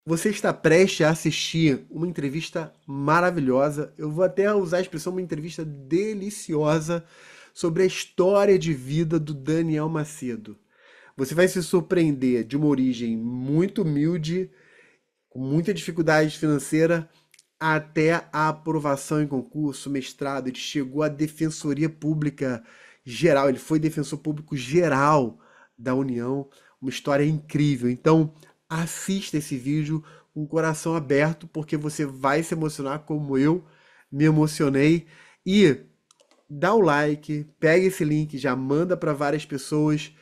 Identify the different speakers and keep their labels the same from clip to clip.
Speaker 1: Você está prestes a assistir uma entrevista maravilhosa. Eu vou até usar a expressão uma entrevista deliciosa sobre a história de vida do Daniel Macedo. Você vai se surpreender de uma origem muito humilde, com muita dificuldade financeira, até a aprovação em concurso, mestrado. Ele chegou à Defensoria Pública Geral. Ele foi defensor público geral da União. Uma história incrível. Então, assista esse vídeo com o coração aberto, porque você vai se emocionar como eu me emocionei. E dá o like, pega esse link, já manda para várias pessoas,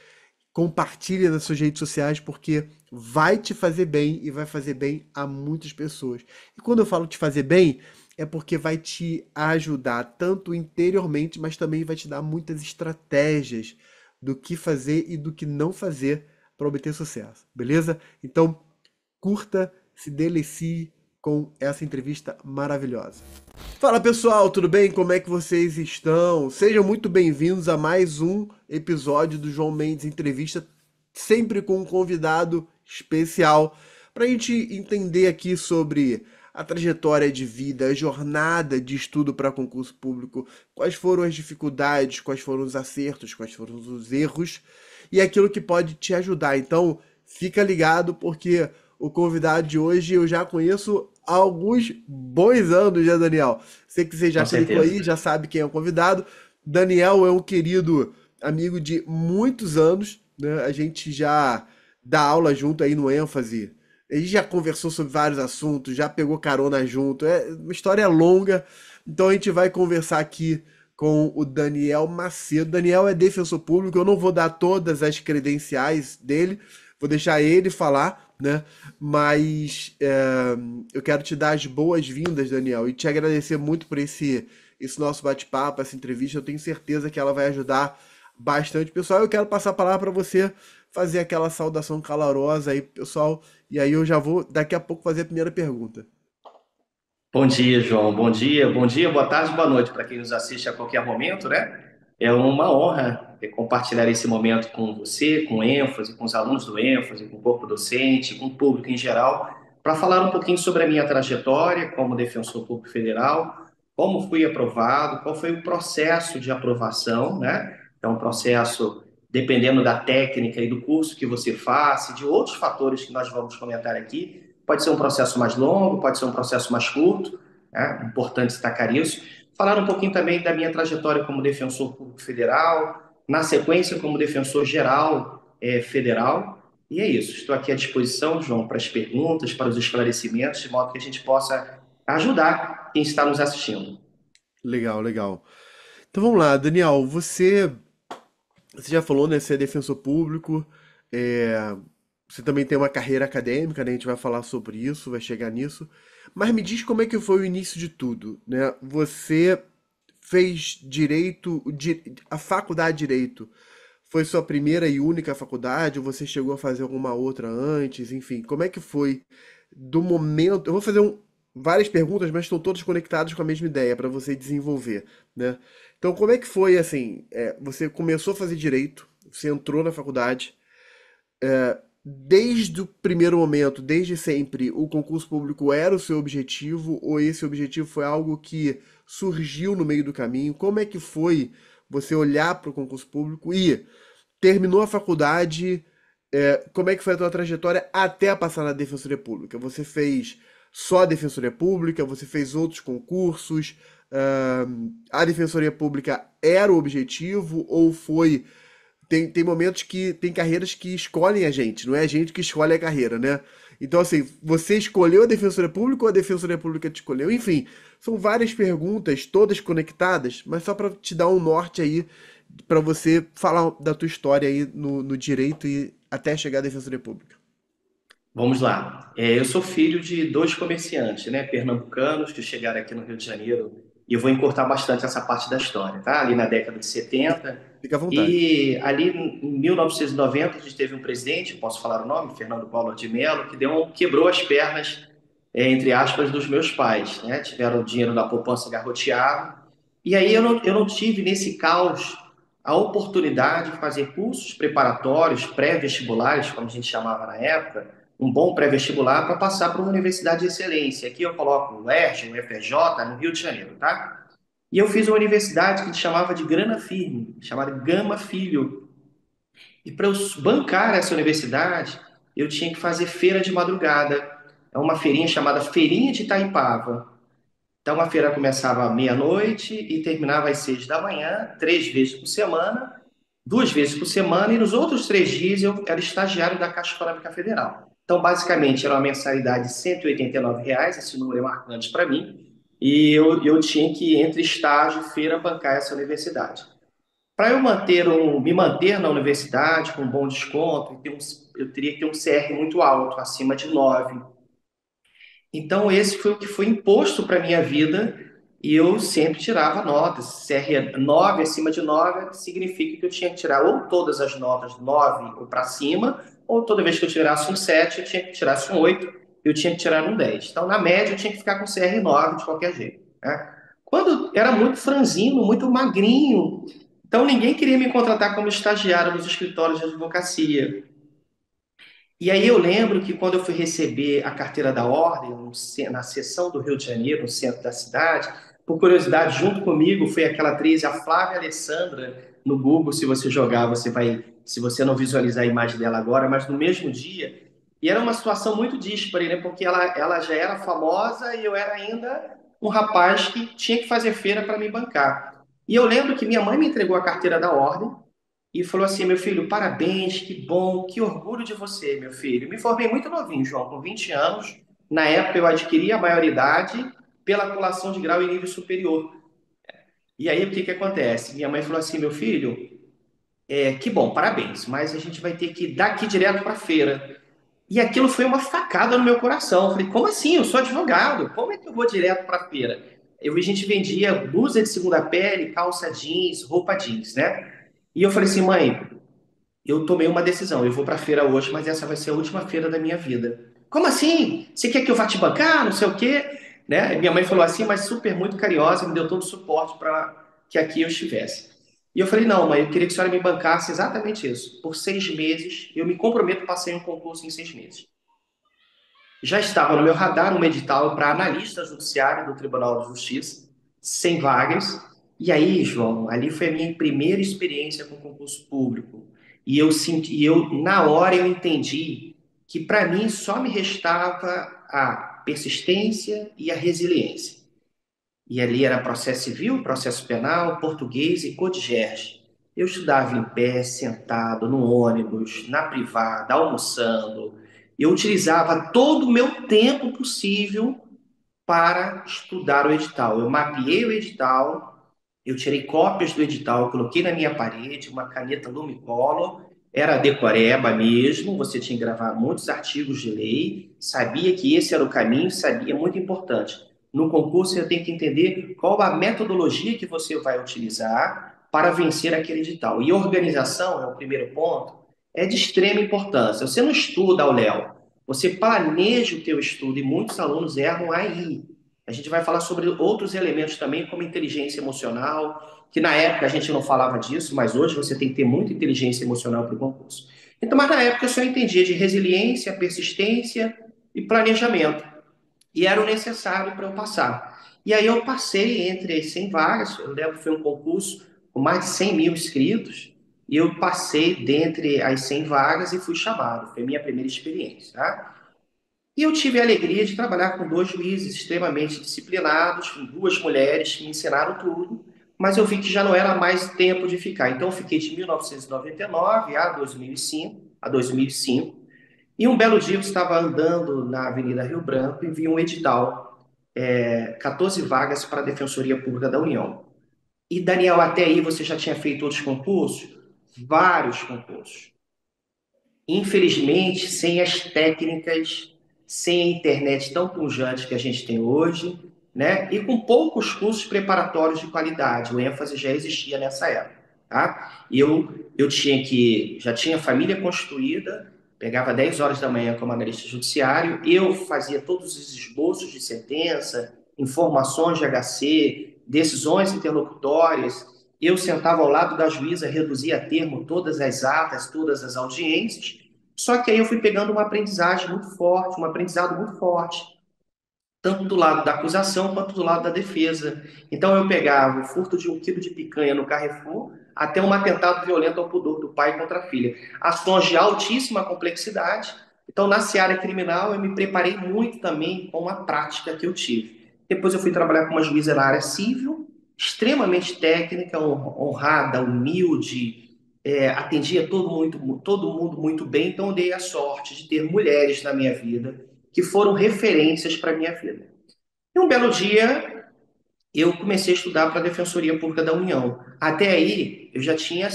Speaker 1: compartilha nas suas redes sociais, porque vai te fazer bem e vai fazer bem a muitas pessoas. E quando eu falo te fazer bem, é porque vai te ajudar tanto interiormente, mas também vai te dar muitas estratégias do que fazer e do que não fazer para obter sucesso, beleza? Então, curta, se delicie com essa entrevista maravilhosa. Fala pessoal, tudo bem? Como é que vocês estão? Sejam muito bem-vindos a mais um episódio do João Mendes Entrevista, sempre com um convidado especial, para a gente entender aqui sobre a trajetória de vida, a jornada de estudo para concurso público, quais foram as dificuldades, quais foram os acertos, quais foram os erros e aquilo que pode te ajudar. Então, fica ligado porque o convidado de hoje eu já conheço há alguns bons anos, né, Daniel? Sei que você já
Speaker 2: Com
Speaker 1: clicou
Speaker 2: certeza.
Speaker 1: aí, já sabe quem é o convidado. Daniel é um querido amigo de muitos anos, né? A gente já dá aula junto aí no ênfase. A gente já conversou sobre vários assuntos, já pegou carona junto. É uma história longa, então a gente vai conversar aqui com o Daniel Macedo. Daniel é defensor público, eu não vou dar todas as credenciais dele, vou deixar ele falar, né? Mas eu quero te dar as boas-vindas, Daniel, e te agradecer muito por esse nosso bate-papo, essa entrevista. Eu tenho certeza que ela vai ajudar bastante. Pessoal, eu quero passar a palavra para você fazer aquela saudação calorosa aí, pessoal, e aí eu já vou daqui a pouco fazer a primeira pergunta.
Speaker 2: Bom dia, João. Bom dia, boa tarde, boa noite para quem nos assiste a qualquer momento, né? É uma honra compartilhar esse momento com você, com o ênfase, com os alunos do ênfase, com o corpo docente, com o público em geral, para falar um pouquinho sobre a minha trajetória como defensor público federal, como fui aprovado, qual foi o processo de aprovação, né? É um processo dependendo da técnica e do curso que você faça, e de outros fatores que nós vamos comentar aqui. Pode ser um processo mais longo, pode ser um processo mais curto, né? Importante destacar isso. Falar um pouquinho também da minha trajetória como defensor público federal, na sequência como defensor geral federal. E é isso, estou aqui à disposição, João, para as perguntas, para os esclarecimentos, de modo que a gente possa ajudar quem está nos assistindo.
Speaker 1: Legal, legal. Então vamos lá, Daniel, você já falou, né? Você é defensor público, é, você também tem uma carreira acadêmica, né? A gente vai falar sobre isso, vai chegar nisso. Mas me diz como é que foi o início de tudo, né? Você fez direito, a faculdade de direito foi sua primeira e única faculdade, ou você chegou a fazer alguma outra antes, enfim, como é que foi do momento? Eu vou fazer várias perguntas, mas estão todas conectadas com a mesma ideia para você desenvolver, né? Então, como é que foi assim? Você começou a fazer direito, você entrou na faculdade, desde o primeiro momento, desde sempre, o concurso público era o seu objetivo, ou esse objetivo foi algo que surgiu no meio do caminho? Como é que foi você olhar para o concurso público e terminou a faculdade? Como é que foi a tua trajetória até passar na Defensoria Pública? Você fez só a Defensoria Pública? Você fez outros concursos? A Defensoria Pública era o objetivo ou foi tem momentos que tem carreiras que escolhem a gente, não é a gente que escolhe a carreira, né? Então, assim, você escolheu a Defensoria Pública ou a Defensoria Pública te escolheu? Enfim, são várias perguntas, todas conectadas, mas só para te dar um norte aí, para você falar da tua história aí no direito e até chegar à Defensoria Pública.
Speaker 2: Vamos lá. Eu sou filho de dois comerciantes, né, pernambucanos, que chegaram aqui no Rio de Janeiro, e eu vou encurtar bastante essa parte da história, tá? Ali na década de 70.
Speaker 1: Fica à vontade.
Speaker 2: E ali em 1990 a gente teve um presidente, posso falar o nome, Fernando Collor de Mello, que quebrou as pernas, entre aspas, dos meus pais, né? Tiveram o dinheiro da poupança garroteado. E aí eu não tive nesse caos a oportunidade de fazer cursos preparatórios, pré-vestibulares, como a gente chamava na época, um bom pré-vestibular para passar para uma universidade de excelência. Aqui eu coloco o UERJ, o FRJ, no Rio de Janeiro, tá? E eu fiz uma universidade que chamava de Grana Firme, chamada Gama Filho. E para eu bancar essa universidade, eu tinha que fazer feira de madrugada. É uma feirinha chamada Feirinha de Itaipava. Então a feira começava à meia-noite e terminava às 6 da manhã, 3 vezes por semana, 2 vezes por semana, e nos outros 3 dias eu era estagiário da Caixa Econômica Federal. Então, basicamente, era uma mensalidade de R$ 189, esse número é marcante para mim, e eu tinha que, entre estágio e feira, bancar essa universidade. Para eu me manter na universidade com um bom desconto, eu teria que ter um CR muito alto, acima de 9. Então, esse foi o que foi imposto para a minha vida e eu sempre tirava notas. CR 9, acima de 9, significa que eu tinha que tirar ou todas as notas 9 ou para cima, ou toda vez que eu tirasse um 7, eu tinha que tirar um 8, eu tinha que tirar um 10. Então, na média, eu tinha que ficar com CR 9 de qualquer jeito, né? Quando era muito franzino, muito magrinho, então ninguém queria me contratar como estagiário nos escritórios de advocacia. E aí eu lembro que quando eu fui receber a carteira da ordem, na seção do Rio de Janeiro, no centro da cidade, por curiosidade, junto comigo foi aquela atriz, a Flávia Alessandra, no Google, se você jogar, se você não visualizar a imagem dela agora, mas no mesmo dia. E era uma situação muito díspare, né? Porque ela já era famosa e eu era ainda um rapaz que tinha que fazer feira para me bancar. E eu lembro que minha mãe me entregou a carteira da ordem, e falou assim: meu filho, parabéns, que bom, que orgulho de você, meu filho. Me formei muito novinho, João, com 20 anos. Na época eu adquiri a maioridade pela colação de grau em nível superior. E aí o que que acontece? Minha mãe falou assim: meu filho, que bom, parabéns, mas a gente vai ter que ir daqui direto para a feira. E aquilo foi uma facada no meu coração. Eu falei: como assim? Eu sou advogado, como é que eu vou direto para a feira? A gente vendia blusa de segunda pele, calça jeans, roupa jeans, né? E eu falei assim: mãe, eu tomei uma decisão. Eu vou para a feira hoje, mas essa vai ser a última feira da minha vida. Como assim? Você quer que eu vá te bancar? Não sei o quê. Né? Minha mãe falou assim, mas super muito carinhosa, me deu todo o suporte para que aqui eu estivesse. E eu falei, não, mãe, eu queria que a senhora me bancasse exatamente isso. Por 6 meses, eu me comprometo para sair um concurso em 6 meses. Já estava no meu radar um edital para analista judiciário do Tribunal de Justiça, 100 vagas. E aí, João, ali foi a minha primeira experiência com concurso público. Na hora eu entendi que para mim só me restava a persistência e a resiliência. E ali era processo civil, processo penal, português e codgerge. Eu estudava em pé, sentado, no ônibus, na privada, almoçando. Eu utilizava todo o meu tempo possível para estudar o edital. Eu mapeei o edital, eu tirei cópias do edital, coloquei na minha parede, uma caneta Lumicolor, era decoreba mesmo, você tinha que gravar muitos artigos de lei, sabia que esse era o caminho, sabia, muito importante. No concurso, você tem que entender qual a metodologia que você vai utilizar para vencer aquele edital. E organização, é o primeiro ponto, é de extrema importância. Você não estuda ao léu, você planeja o teu estudo e muitos alunos erram aí. A gente vai falar sobre outros elementos também, como inteligência emocional, que na época a gente não falava disso, mas hoje você tem que ter muita inteligência emocional para o concurso. Então, mas na época eu só entendia de resiliência, persistência e planejamento. E era o necessário para eu passar. E aí eu passei entre as 100 vagas, eu lembro que foi um concurso com mais de 100 mil inscritos, e eu passei dentre as 100 vagas e fui chamado. Foi a minha primeira experiência, tá? E eu tive a alegria de trabalhar com dois juízes extremamente disciplinados, com duas mulheres que me ensinaram tudo, mas eu vi que já não era mais tempo de ficar. Então eu fiquei de 1999 a 2005, e um belo dia eu estava andando na Avenida Rio Branco e vi um edital, 14 vagas para a Defensoria Pública da União. E Daniel, até aí você já tinha feito outros concursos? Vários concursos. Infelizmente, sem as técnicas, sem a internet tão pujante que a gente tem hoje, né? E com poucos cursos preparatórios de qualidade. O ênfase já existia nessa época, tá? Já tinha família constituída, pegava 10 horas da manhã como analista judiciário, eu fazia todos os esboços de sentença, informações de HC, decisões interlocutórias, eu sentava ao lado da juíza, reduzia a termo todas as atas, todas as audiências, Só que aí eu fui pegando uma aprendizagem muito forte, um aprendizado muito forte, tanto do lado da acusação quanto do lado da defesa. Então eu pegava o furto de 1 quilo de picanha no Carrefour até um atentado violento ao pudor do pai contra a filha. Ações de altíssima complexidade. Então, na seara criminal, eu me preparei muito também com a prática que eu tive. Depois eu fui trabalhar com uma juíza na área civil, extremamente técnica, honrada, humilde, atendia todo mundo muito bem, então eu dei a sorte de ter mulheres na minha vida que foram referências para a minha vida. E um belo dia, eu comecei a estudar para a Defensoria Pública da União. Até aí, eu já tinha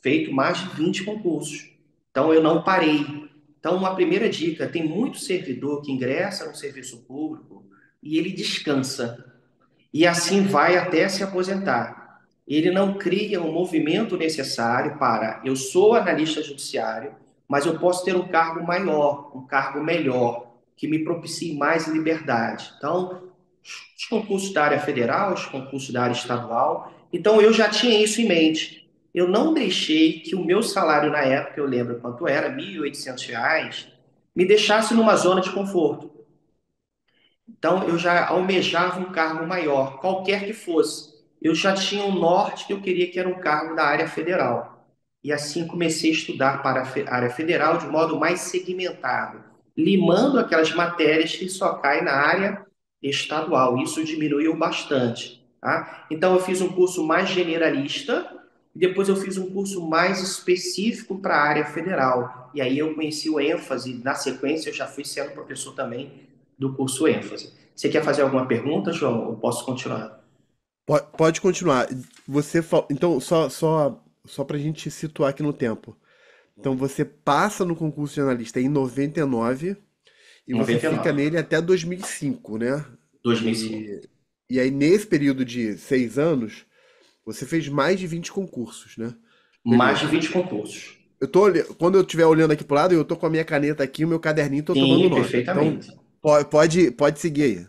Speaker 2: feito mais de 20 concursos. Então, eu não parei. Então, uma primeira dica: tem muito servidor que ingressa no serviço público e ele descansa e assim vai até se aposentar. Ele não cria o movimento necessário para eu sou analista judiciário, mas eu posso ter um cargo maior, um cargo melhor, que me propicie mais liberdade. Então, os concursos da área federal, os concursos da área estadual. Então, eu já tinha isso em mente. Eu não deixei que o meu salário na época, eu lembro quanto era, R$ 1.800, me deixasse numa zona de conforto. Então, eu já almejava um cargo maior, qualquer que fosse. Eu já tinha um norte que eu queria, que era um cargo da área federal. E assim comecei a estudar para a área federal de modo mais segmentado, limando aquelas matérias que só caem na área estadual. Isso diminuiu bastante. Tá? Então, eu fiz um curso mais generalista e depois eu fiz um curso mais específico para a área federal. E aí eu conheci o ênfase. Na sequência, eu já fui sendo professor também do curso ênfase. Você quer fazer alguma pergunta, João? Eu posso continuar?
Speaker 1: Pode continuar. Então, só para a gente situar aqui no tempo. Então, você passa no concurso de analista em 99 e você fica
Speaker 2: 99,
Speaker 1: nele até 2005, né?
Speaker 2: 2005.
Speaker 1: E, e aí, nesse período de 6 anos, você fez mais de 20 concursos, né?
Speaker 2: Mais de
Speaker 1: Beleza.
Speaker 2: 20 concursos.
Speaker 1: Quando eu estiver olhando aqui pro lado, eu tô com a minha caneta aqui, o meu caderninho, tô tomando
Speaker 2: Sim,
Speaker 1: nota. Então,
Speaker 2: perfeitamente.
Speaker 1: pode seguir aí.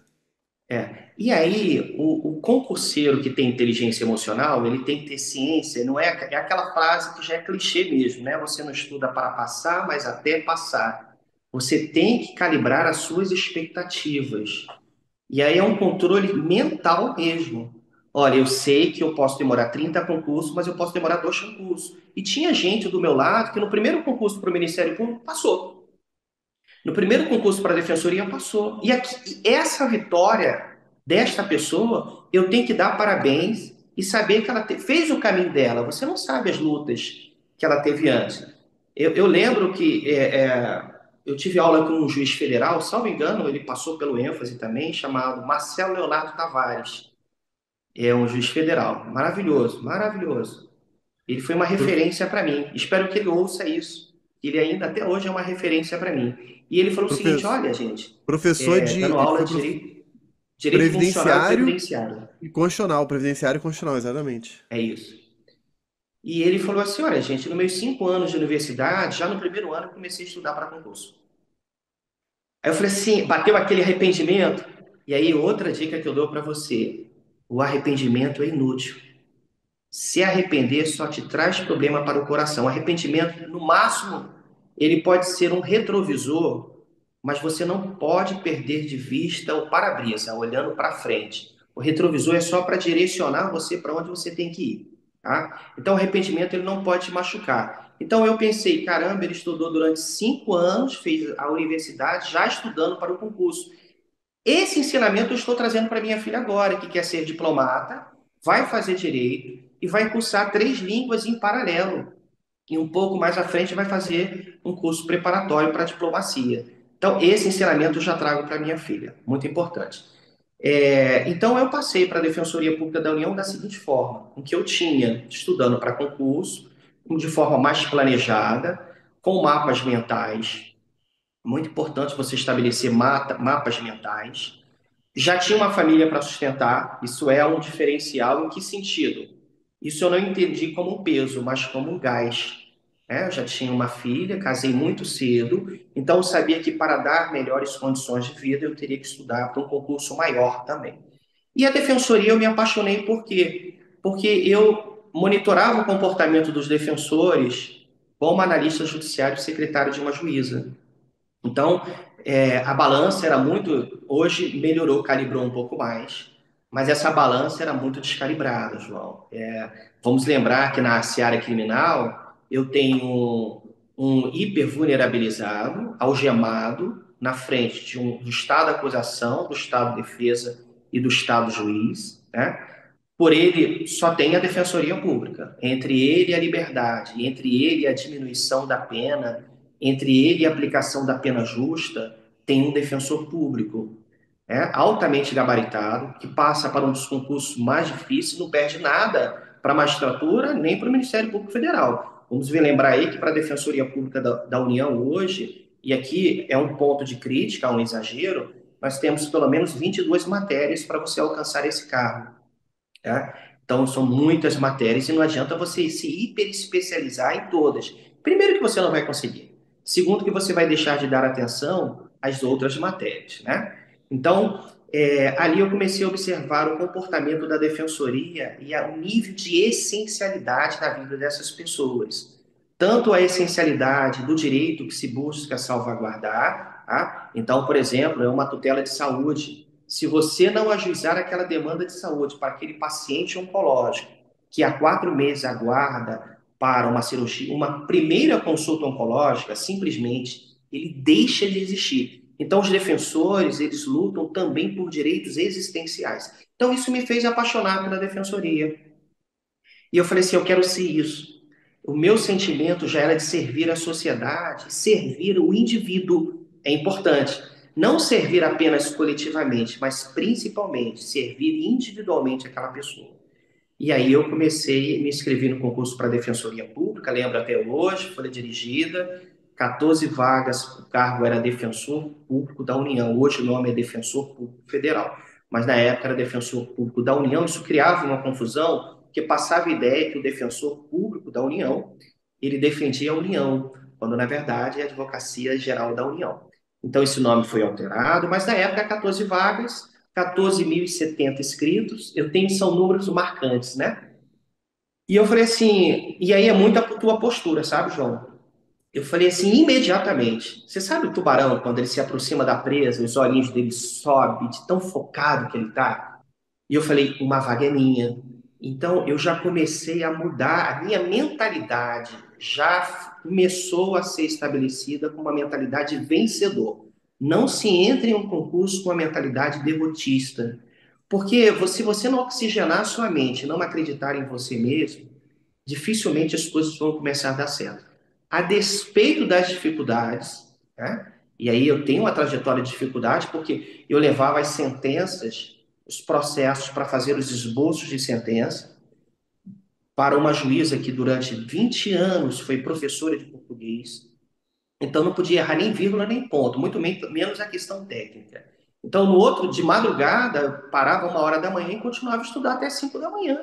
Speaker 2: É. E aí, o concurseiro que tem inteligência emocional, ele tem que ter ciência, não é, é aquela frase que já é clichê mesmo, né? Você não estuda para passar, mas até passar. Você tem que calibrar as suas expectativas. E aí é um controle mental mesmo. Olha, eu sei que eu posso demorar 30 concursos, mas eu posso demorar 2 concursos. E tinha gente do meu lado que no primeiro concurso para o Ministério Público passou. No primeiro concurso para a Defensoria passou. E essa vitória desta pessoa, eu tenho que dar parabéns e saber que ela fez o caminho dela. Você não sabe as lutas que ela teve antes. Eu lembro que eu tive aula com um juiz federal, salvo engano, ele passou pelo ênfase também, chamado Marcelo Leonardo Tavares. É um juiz federal. Maravilhoso, maravilhoso. Ele foi uma
Speaker 1: Prof-
Speaker 2: referência para mim. Espero que ele ouça isso. Ele ainda até hoje é uma referência para mim. E ele falou o seguinte:
Speaker 1: professor,
Speaker 2: olha, gente,
Speaker 1: professor
Speaker 2: dando
Speaker 1: ele
Speaker 2: aula
Speaker 1: foi
Speaker 2: de direito funcional e
Speaker 1: previdenciário
Speaker 2: previdenciário.
Speaker 1: e constitucional, previdenciário e constitucional, exatamente.
Speaker 2: É isso. E ele falou assim: olha, gente, nos meus 5 anos de universidade, já no primeiro ano eu comecei a estudar para concurso. Aí eu falei assim, bateu aquele arrependimento. E aí, outra dica que eu dou para você: o arrependimento é inútil. Se arrepender só te traz problema para o coração. Arrependimento, no máximo, ele pode ser um retrovisor, mas você não pode perder de vista o para-brisa, olhando para frente. O retrovisor é só para direcionar você para onde você tem que ir, tá? Então, o arrependimento ele não pode te machucar. Então, eu pensei, caramba, ele estudou durante 5 anos, fez a universidade, já estudando para o concurso. Esse ensinamento eu estou trazendo para minha filha agora, que quer ser diplomata, vai fazer direito e vai cursar 3 línguas em paralelo. E um pouco mais à frente vai fazer um curso preparatório para a diplomacia. Então, esse ensinamento eu já trago para minha filha, muito importante. Então, eu passei para a Defensoria Pública da União da seguinte forma: com que eu tinha, estudando para concurso, de forma mais planejada, com mapas mentais. Muito importante você estabelecer mapas mentais. Já tinha uma família para sustentar, isso é um diferencial em que sentido? Isso eu não entendi como um peso, mas como um gás. Eu já tinha uma filha, casei muito cedo, então eu sabia que para dar melhores condições de vida eu teria que estudar para um concurso maior também. E a defensoria eu me apaixonei por quê? Porque eu monitorava o comportamento dos defensores como analista judiciário e secretário de uma juíza. Então, a balança era muito. Hoje melhorou, calibrou um pouco mais, mas essa balança era muito descalibrada, João. Vamos lembrar que na seara criminal eu tenho um hipervulnerabilizado, algemado, na frente do Estado acusação, do Estado defesa e do Estado juiz, né? Por ele só tem a defensoria pública. Entre ele e a liberdade, entre ele e a diminuição da pena, entre ele e a aplicação da pena justa, tem um defensor público, altamente gabaritado, que passa para um dos concursos mais difíceis, não perde nada para a magistratura nem para o Ministério Público Federal. Vamos lembrar aí que para a Defensoria Pública da União hoje, e aqui é um ponto de crítica, um exagero, nós temos pelo menos 22 matérias para você alcançar esse cargo. Tá? Então, são muitas matérias e não adianta você se hiperespecializar em todas. Primeiro, que você não vai conseguir. Segundo, que você vai deixar de dar atenção às outras matérias, né? Então, ali eu comecei a observar o comportamento da defensoria e o nível de essencialidade da vida dessas pessoas. Tanto a essencialidade do direito que se busca salvaguardar, tá? Então, por exemplo, é uma tutela de saúde. Se você não ajuizar aquela demanda de saúde para aquele paciente oncológico que há 4 meses aguarda para uma cirurgia, uma primeira consulta oncológica, simplesmente ele deixa de existir. Então, os defensores, eles lutam também por direitos existenciais. Então, isso me fez apaixonar pela defensoria. E eu falei assim, eu quero ser isso. O meu sentimento já era de servir a sociedade, servir o indivíduo. É importante. Não servir apenas coletivamente, mas principalmente servir individualmente aquela pessoa. E aí eu comecei, me inscrevi no concurso para a Defensoria Pública, lembro até hoje, folha dirigida, 14 vagas, o cargo era Defensor Público da União, hoje o nome é Defensor Público Federal, mas na época era Defensor Público da União, isso criava uma confusão, porque passava a ideia que o Defensor Público da União, ele defendia a União, quando na verdade é a Advocacia Geral da União. Então esse nome foi alterado, mas na época 14 vagas, 14.070 inscritos, eu tenho, são números marcantes, né? E eu falei assim, e aí é muito a tua postura, sabe, João? Eu falei assim, imediatamente. Você sabe o tubarão, quando ele se aproxima da presa, os olhinhos dele sobem, de tão focado que ele tá? E eu falei, uma vaga é minha. Então eu já comecei a mudar, a minha mentalidade já começou a ser estabelecida com uma mentalidade vencedor. Não se entre em um concurso com uma mentalidade derrotista. Porque se você não oxigenar a sua mente, não acreditar em você mesmo, dificilmente as coisas vão começar a dar certo. A despeito das dificuldades, né? E aí eu tenho uma trajetória de dificuldade porque eu levava as sentenças, os processos para fazer os esboços de sentença para uma juíza que durante 20 anos foi professora de português, então não podia errar nem vírgula nem ponto, muito menos a questão técnica. Então, no outro, de madrugada, eu parava 1 hora da manhã e continuava a estudar até 5 da manhã.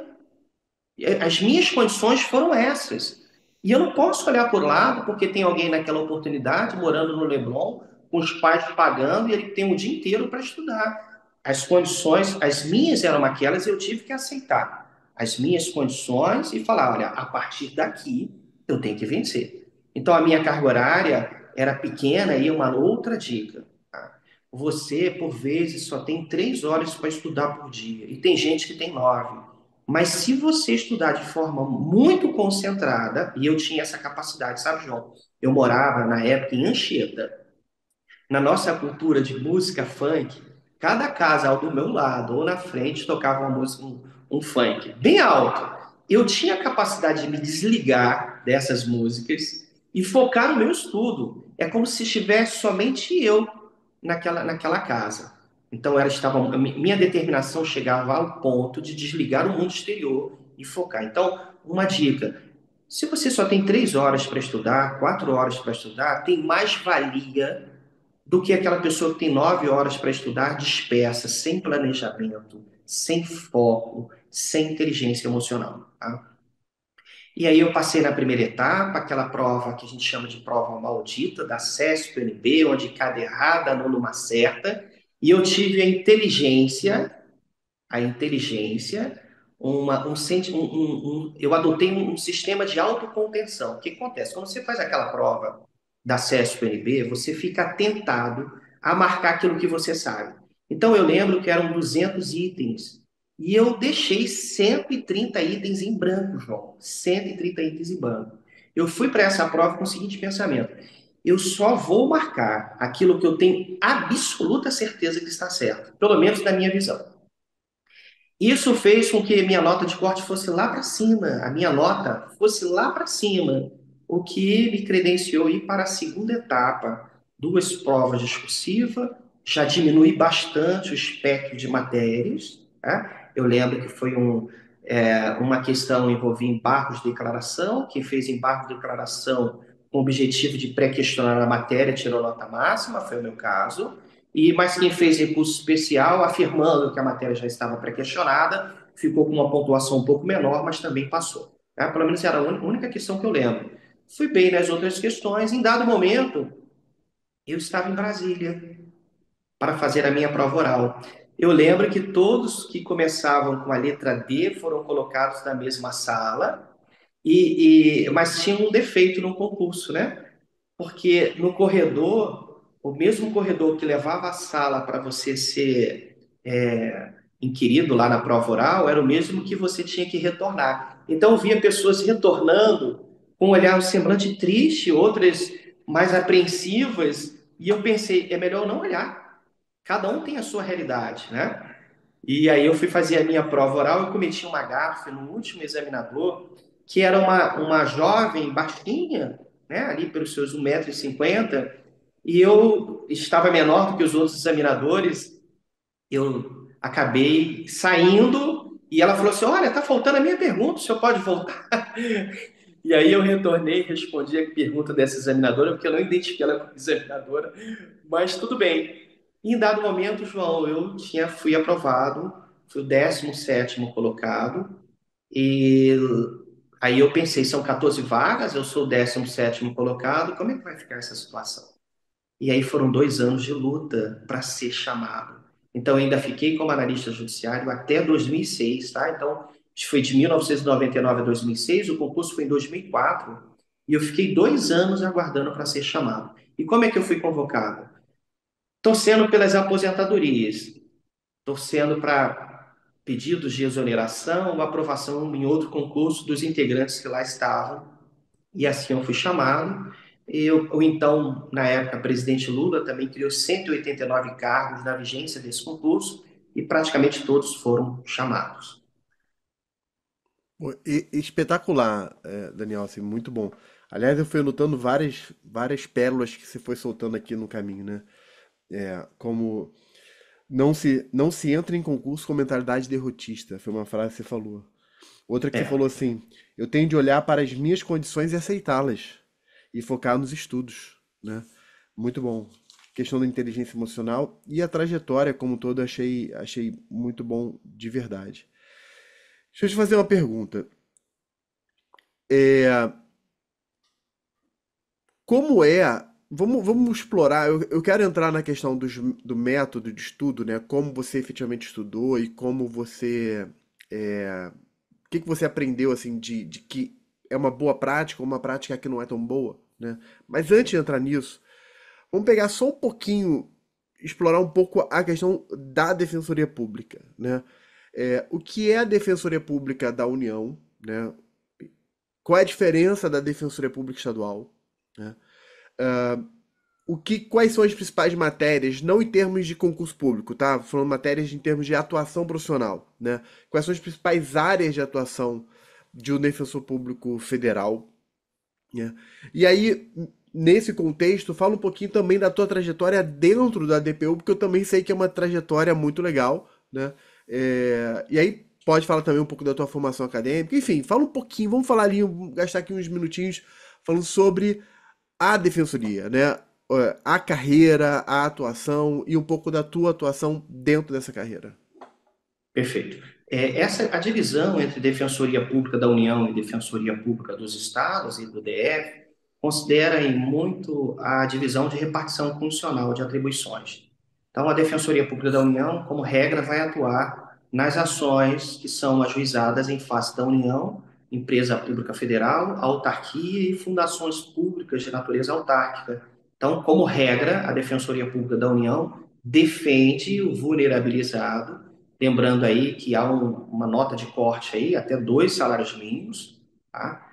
Speaker 2: As minhas condições foram essas. E eu não posso olhar por lado porque tem alguém naquela oportunidade morando no Leblon, com os pais pagando e ele tem o dia inteiro para estudar. As condições, as minhas eram aquelas e eu tive que aceitar as minhas condições e falar: olha, a partir daqui eu tenho que vencer. Então a minha carga horária era pequena e uma outra dica. Tá? Você, por vezes, só tem 3 horas para estudar por dia e tem gente que tem 9. Mas se você estudar de forma muito concentrada, e eu tinha essa capacidade, sabe, João? Eu morava na época em Anchieta. Na nossa cultura de música funk, cada casa ao do meu lado ou na frente tocava uma música, um funk bem alto. Eu tinha a capacidade de me desligar dessas músicas e focar no meu estudo. É como se estivesse somente eu naquela casa. Então, minha determinação chegava ao ponto de desligar o mundo exterior e focar. Então, uma dica: se você só tem 3 horas para estudar, 4 horas para estudar, tem mais valia do que aquela pessoa que tem 9 horas para estudar, dispersa, sem planejamento, sem foco, sem inteligência emocional. Tá? E aí eu passei na primeira etapa, aquela prova que a gente chama de prova maldita, da CESP-UNB, onde cada errada anula uma certa, e eu tive a inteligência, eu adotei um sistema de autocontenção. O que acontece? Quando você faz aquela prova da CESP-NB, você fica tentado a marcar aquilo que você sabe. Então, eu lembro que eram 200 itens. E eu deixei 130 itens em branco, João. 130 itens em branco. Eu fui para essa prova com o seguinte pensamento: eu só vou marcar aquilo que eu tenho absoluta certeza que está certo, pelo menos na minha visão. Isso fez com que minha nota de corte fosse lá para cima, a minha nota fosse lá para cima, o que me credenciou ir para a segunda etapa, duas provas discursivas, já diminui bastante o espectro de matérias, tá? Eu lembro que foi uma questão envolvia embargos de declaração, quem fez embargo de declaração com o objetivo de pré-questionar a matéria tirou nota máxima, foi o meu caso. Mas quem fez recurso especial, afirmando que a matéria já estava pré-questionada, ficou com uma pontuação um pouco menor, mas também passou. Tá? Pelo menos era a única questão que eu lembro. Fui bem nas outras questões. Em dado momento, eu estava em Brasília para fazer a minha prova oral. Eu lembro que todos que começavam com a letra D foram colocados na mesma sala, mas tinha um defeito no concurso, né? Porque no corredor, o mesmo corredor que levava a sala para você ser inquirido lá na prova oral, era o mesmo que você tinha que retornar. Então, eu via pessoas retornando com um olhar, um semblante triste, outras mais apreensivas, e eu pensei, é melhor eu não olhar. Cada um tem a sua realidade, né? E aí eu fui fazer a minha prova oral e cometi uma gafe no último examinador, que era uma jovem baixinha, né, ali pelos seus 1,50 m, e eu estava menor do que os outros examinadores, eu acabei saindo e ela falou assim, olha, tá faltando a minha pergunta, o senhor pode voltar? E aí eu retornei e respondi a pergunta dessa examinadora, porque eu não identifiquei ela como examinadora, mas tudo bem. Em dado momento, João, fui aprovado, fui o 17º colocado, e aí eu pensei, são 14 vagas, eu sou o 17º colocado, como é que vai ficar essa situação? E aí foram 2 anos de luta para ser chamado. Então, eu ainda fiquei como analista judiciário até 2006, tá? Então, foi de 1999 a 2006, o concurso foi em 2004, e eu fiquei 2 anos aguardando para ser chamado. E como é que eu fui convocado? Torcendo pelas aposentadorias, torcendo para pedidos de exoneração ou aprovação em outro concurso dos integrantes que lá estavam. E assim eu fui chamado. O então, na época, presidente Lula também criou 189 cargos na vigência desse concurso e praticamente todos foram chamados.
Speaker 1: Pô, espetacular, Daniel, assim, muito bom. Aliás, eu fui anotando várias pérolas que você foi soltando aqui no caminho, né? Como não se entra em concurso com mentalidade derrotista, foi uma frase que você falou. Outra que você falou
Speaker 2: É,
Speaker 1: assim, eu tenho de olhar para as minhas condições e aceitá-las e focar nos estudos, né? Muito bom. Questão da inteligência emocional e a trajetória como um todo eu achei muito bom de verdade. Deixa eu te fazer uma pergunta. É, como é? Vamos explorar. Eu quero entrar na questão do método de estudo, né? Como você efetivamente estudou e como você. O que que você aprendeu, assim, de que é uma boa prática ou uma prática que não é tão boa, né? Mas antes de entrar nisso, vamos pegar só um pouquinho, explorar um pouco a questão da Defensoria Pública, né? O que é a Defensoria Pública da União, né? Qual é a diferença da Defensoria Pública Estadual, né? Quais são as principais matérias, não em termos de concurso público, tá? Falando matérias em termos de atuação profissional, né? Quais são as principais áreas de atuação de um defensor público federal, né? E aí, nesse contexto, fala um pouquinho também da tua trajetória dentro da DPU, porque eu também sei que é uma trajetória muito legal, né? E aí, pode falar também um pouco da tua formação acadêmica, enfim, fala um pouquinho, vamos falar ali, gastar aqui uns minutinhos falando sobre a defensoria, né? A carreira, a atuação e um pouco da tua atuação dentro dessa carreira.
Speaker 2: perfeito. A divisão entre Defensoria Pública da União e Defensoria Pública dos Estados e do DF considera em muito a divisão de repartição funcional de atribuições. Então, a Defensoria Pública da União, como regra, vai atuar nas ações que são ajuizadas em face da União, empresa pública federal, autarquia e fundações públicas de natureza autárquica. Então, como regra, a Defensoria Pública da União defende o vulnerabilizado, lembrando aí que há uma nota de corte aí, até 2 salários mínimos, tá?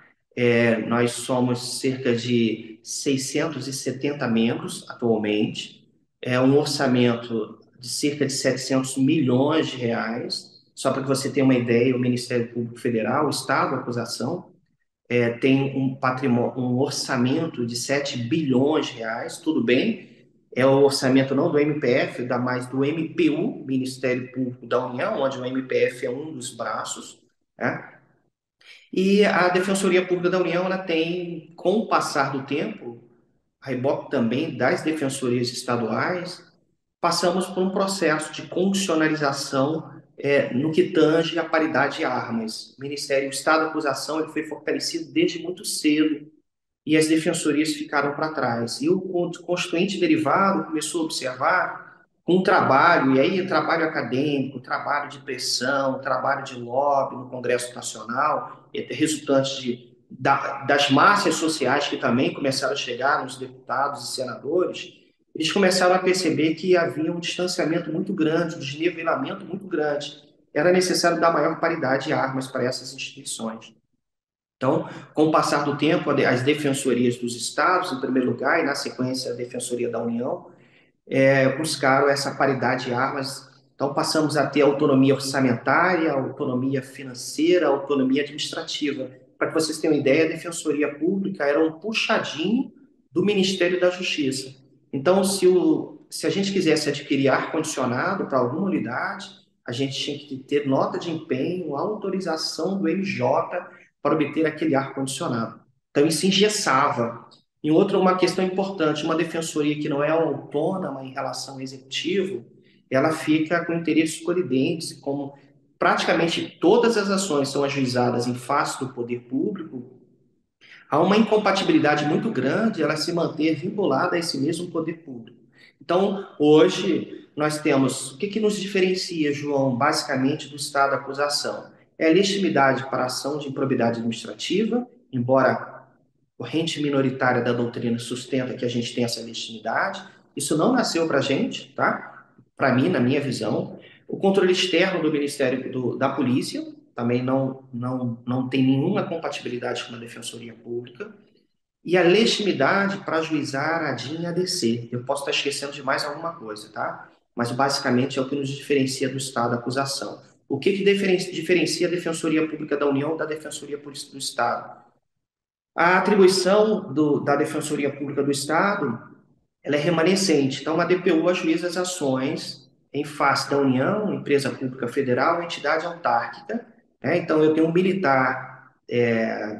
Speaker 2: Nós somos cerca de 670 membros atualmente, um orçamento de cerca de 700 milhões de reais. Só para que você tenha uma ideia, o Ministério Público Federal, o Estado, a acusação, tem um patrimônio, um orçamento de 7 bilhões de reais, tudo bem, é o orçamento não do MPF, mas do MPU, Ministério Público da União, onde o MPF é um dos braços, né? E a Defensoria Pública da União, ela tem, com o passar do tempo, a reboque também das defensorias estaduais, passamos por um processo de constitucionalização no que tange à paridade de armas. O Ministério do Estado da Acusação ele foi fortalecido desde muito cedo e as defensorias ficaram para trás. E o constituinte derivado começou a observar um trabalho, e aí trabalho acadêmico, trabalho de pressão, trabalho de lobby no Congresso Nacional, resultantes das massas sociais que também começaram a chegar nos deputados e senadores, eles começaram a perceber que havia um distanciamento muito grande, um desnivelamento muito grande. Era necessário dar maior paridade de armas para essas instituições. Então, com o passar do tempo, as defensorias dos estados, em primeiro lugar, e na sequência a Defensoria da União, buscaram essa paridade de armas. Então, passamos a ter autonomia orçamentária, autonomia financeira, autonomia administrativa. Para que vocês tenham uma ideia, a Defensoria Pública era um puxadinho do Ministério da Justiça. Então, se a gente quisesse adquirir ar-condicionado para alguma unidade, a gente tinha que ter nota de empenho, autorização do MJ para obter aquele ar-condicionado. Então, isso engessava. E outra, uma questão importante, uma defensoria que não é autônoma em relação ao executivo, ela fica com interesses colidentes, como praticamente todas as ações são ajuizadas em face do poder público, há uma incompatibilidade muito grande ela se manter vinculada a esse mesmo poder público. Então, hoje, nós temos, o que nos diferencia, João, basicamente do estado da acusação? É a legitimidade para a ação de improbidade administrativa, embora corrente minoritária da doutrina sustenta que a gente tem essa legitimidade. Isso não nasceu para a gente, tá? Para mim, na minha visão. O controle externo do Ministério da Polícia também não tem nenhuma compatibilidade com a Defensoria Pública. E a legitimidade para ajuizar a DIN e a DC. Eu posso estar esquecendo de mais alguma coisa, tá? Mas basicamente é o que nos diferencia do Estado da acusação. O que diferencia a Defensoria Pública da União da Defensoria do Estado? A atribuição da Defensoria Pública do Estado ela é remanescente. Então, a DPU ajuiza as ações em face da União, empresa pública federal, entidade autárquica. Então, eu tenho um militar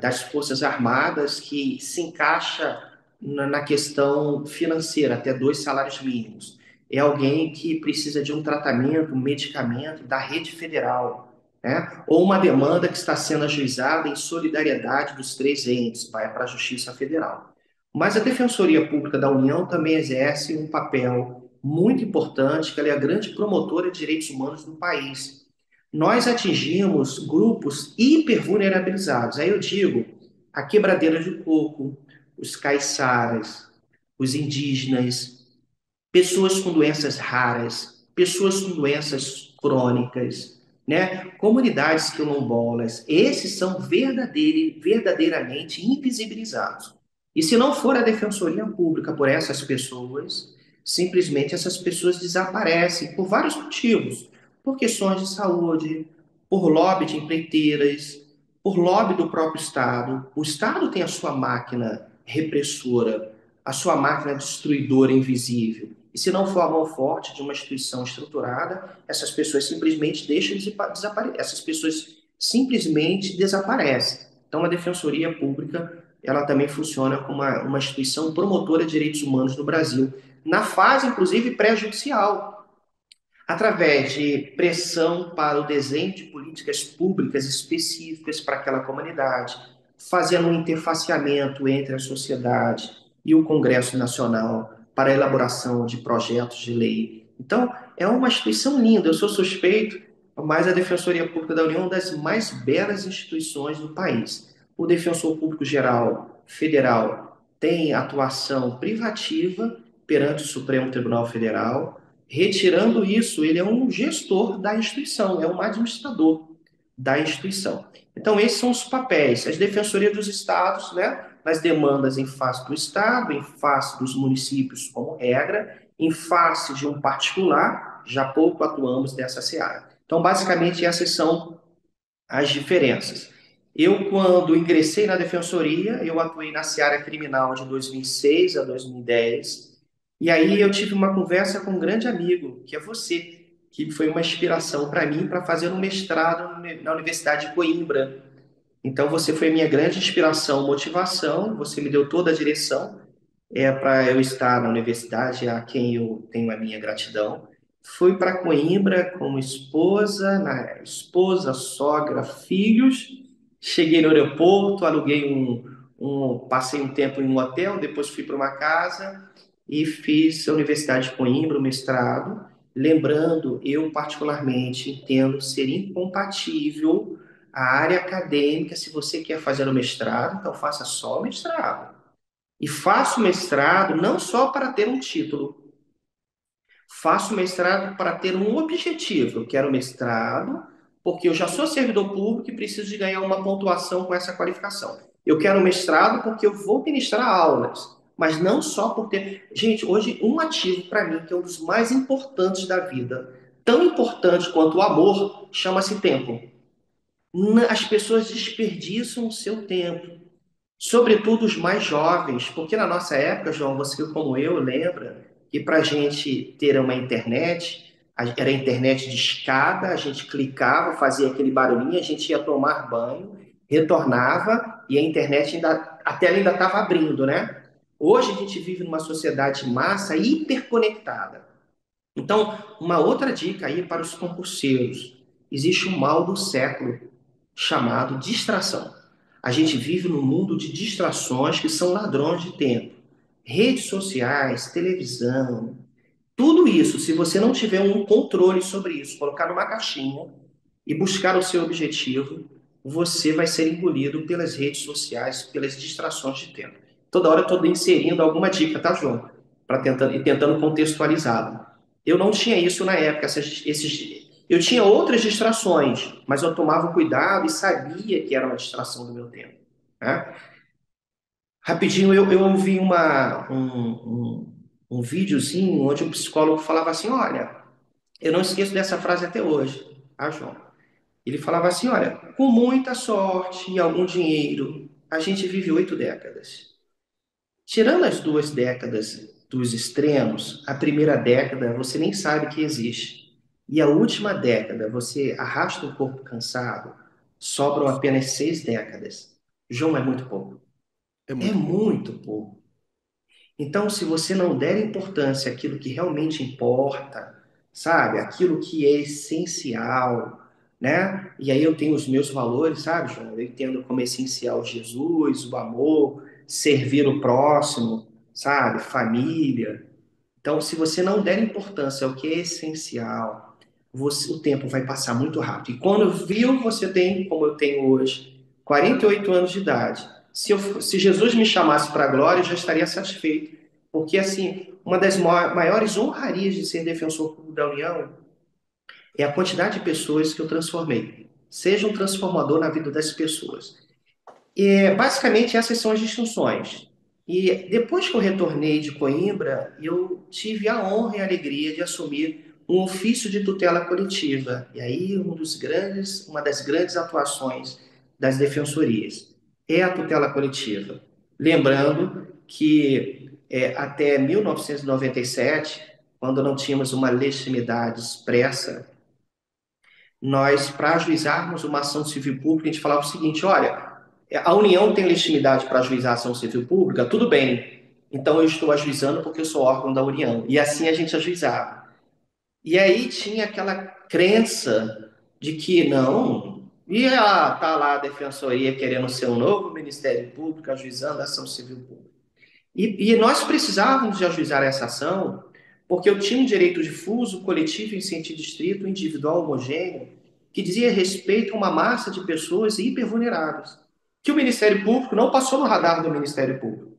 Speaker 2: das Forças Armadas que se encaixa na questão financeira, até 2 salários mínimos. É alguém que precisa de um tratamento, um medicamento da rede federal, né? Ou uma demanda que está sendo ajuizada em solidariedade dos 3 entes, vai para a Justiça Federal. Mas a Defensoria Pública da União também exerce um papel muito importante, que ela é a grande promotora de direitos humanos no país. Nós atingimos grupos hipervulnerabilizados. Aí eu digo, a quebradeira de coco, os caiçaras, os indígenas, pessoas com doenças raras, pessoas com doenças crônicas, né? Comunidades quilombolas, esses são verdadeiramente invisibilizados. E se não for a defensoria pública por essas pessoas, simplesmente essas pessoas desaparecem por vários motivos, por questões de saúde, por lobby de empreiteiras, por lobby do próprio Estado. O Estado tem a sua máquina repressora, a sua máquina destruidora invisível. E se não for a mão forte de uma instituição estruturada, essas pessoas simplesmente deixam de desaparecer. Essas pessoas simplesmente desaparecem. Então, a Defensoria Pública, ela também funciona como uma instituição promotora de direitos humanos no Brasil, na fase, inclusive, pré-judicial, através de pressão para o desenho de políticas públicas específicas para aquela comunidade, fazendo um interfaceamento entre a sociedade e o Congresso Nacional para a elaboração de projetos de lei. Então, é uma instituição linda. Eu sou suspeito, mas a Defensoria Pública da União é uma das mais belas instituições do país. O Defensor Público Geral Federal tem atuação privativa perante o Supremo Tribunal Federal. Retirando isso, ele é um gestor da instituição, é um administrador da instituição. Então, esses são os papéis. As defensorias dos estados, né, nas demandas em face do estado, em face dos municípios, como regra, em face de um particular, já pouco atuamos nessa seara. Então, basicamente, essas são as diferenças. Eu, quando ingressei na defensoria, eu atuei na seara criminal de 2006 a 2010, e aí eu tive uma conversa com um grande amigo, que é você, que foi uma inspiração para mim para fazer um mestrado na Universidade de Coimbra. Então, você foi minha grande inspiração, motivação, você me deu toda a direção para eu estar na universidade, a quem eu tenho a minha gratidão. Fui para Coimbra com esposa, sogra, filhos. Cheguei no aeroporto, passei um tempo em um hotel, depois fui para uma casa e fiz a Universidade de Coimbra, o mestrado. Lembrando, eu particularmente entendo ser incompatível a área acadêmica. Se você quer fazer o mestrado, então faça só o mestrado. E faço mestrado não só para ter um título, faço mestrado para ter um objetivo. Eu quero mestrado porque eu já sou servidor público e preciso de ganhar uma pontuação com essa qualificação. Eu quero mestrado porque eu vou ministrar aulas, mas não só por ter. Gente, hoje, um ativo para mim, que é um dos mais importantes da vida, tão importante quanto o amor, chama-se tempo. As pessoas desperdiçam o seu tempo. Sobretudo os mais jovens, porque na nossa época, João, você como eu lembra que para a gente ter uma internet, era internet de escada, a gente clicava, fazia aquele barulhinho, a gente ia tomar banho, retornava e a internet a tela ainda estava abrindo, né? Hoje a gente vive numa sociedade massa hiperconectada. Então, uma outra dica aí para os concurseiros: existe um mal do século chamado distração. A gente vive num mundo de distrações que são ladrões de tempo. Redes sociais, televisão, tudo isso, se você não tiver um controle sobre isso, colocar numa caixinha e buscar o seu objetivo, você vai ser engolido pelas redes sociais, pelas distrações de tempo. Toda hora eu estou inserindo alguma dica, tá, João? Tentando contextualizá-lo. Eu não tinha isso na época, eu tinha outras distrações, mas eu tomava cuidado e sabia que era uma distração do meu tempo. Né? Rapidinho, eu ouvi um videozinho onde um psicólogo falava assim: olha, eu não esqueço dessa frase até hoje, tá, João? Ele falava assim: olha, com muita sorte e algum dinheiro, a gente vive 8 décadas. Tirando as 2 décadas dos extremos, a primeira década você nem sabe que existe. E a última década você arrasta o corpo cansado, sobram apenas 6 décadas. João, é muito pouco.
Speaker 1: É
Speaker 2: É
Speaker 1: muito pouco.
Speaker 2: muito pouco. Então, se você não der importância àquilo que realmente importa, sabe? Aquilo que é essencial, né? E aí eu tenho os meus valores, sabe, João? Eu entendo como essencial Jesus, o amor, servir o próximo, sabe? Família. Então, se você não der importância ao que é essencial, o tempo vai passar muito rápido. E quando viu, você tem, como eu tenho hoje, 48 anos de idade. Se Jesus me chamasse para a glória, eu já estaria satisfeito. Porque, assim, uma das maiores honrarias de ser defensor público da União é a quantidade de pessoas que eu transformei. Seja um transformador na vida das pessoas. Basicamente, essas são as distinções. E depois que eu retornei de Coimbra, eu tive a honra e a alegria de assumir um ofício de tutela coletiva. E aí, uma das grandes atuações das defensorias é a tutela coletiva. Lembrando que até 1997, quando não tínhamos uma legitimidade expressa, nós, para ajuizarmos uma ação civil pública, a gente falava o seguinte: olha, a União tem legitimidade para ajuizar a ação civil pública? Tudo bem. Então eu estou ajuizando porque eu sou órgão da União. E assim a gente ajuizava. E aí tinha aquela crença de que não, tá lá a defensoria querendo ser um novo Ministério Público, ajuizando a ação civil pública. E nós precisávamos de ajuizar essa ação porque eu tinha um direito difuso, coletivo em sentido estrito, individual homogêneo, que dizia respeito a uma massa de pessoas hipervulneráveis, que o Ministério Público não passou no radar do Ministério Público,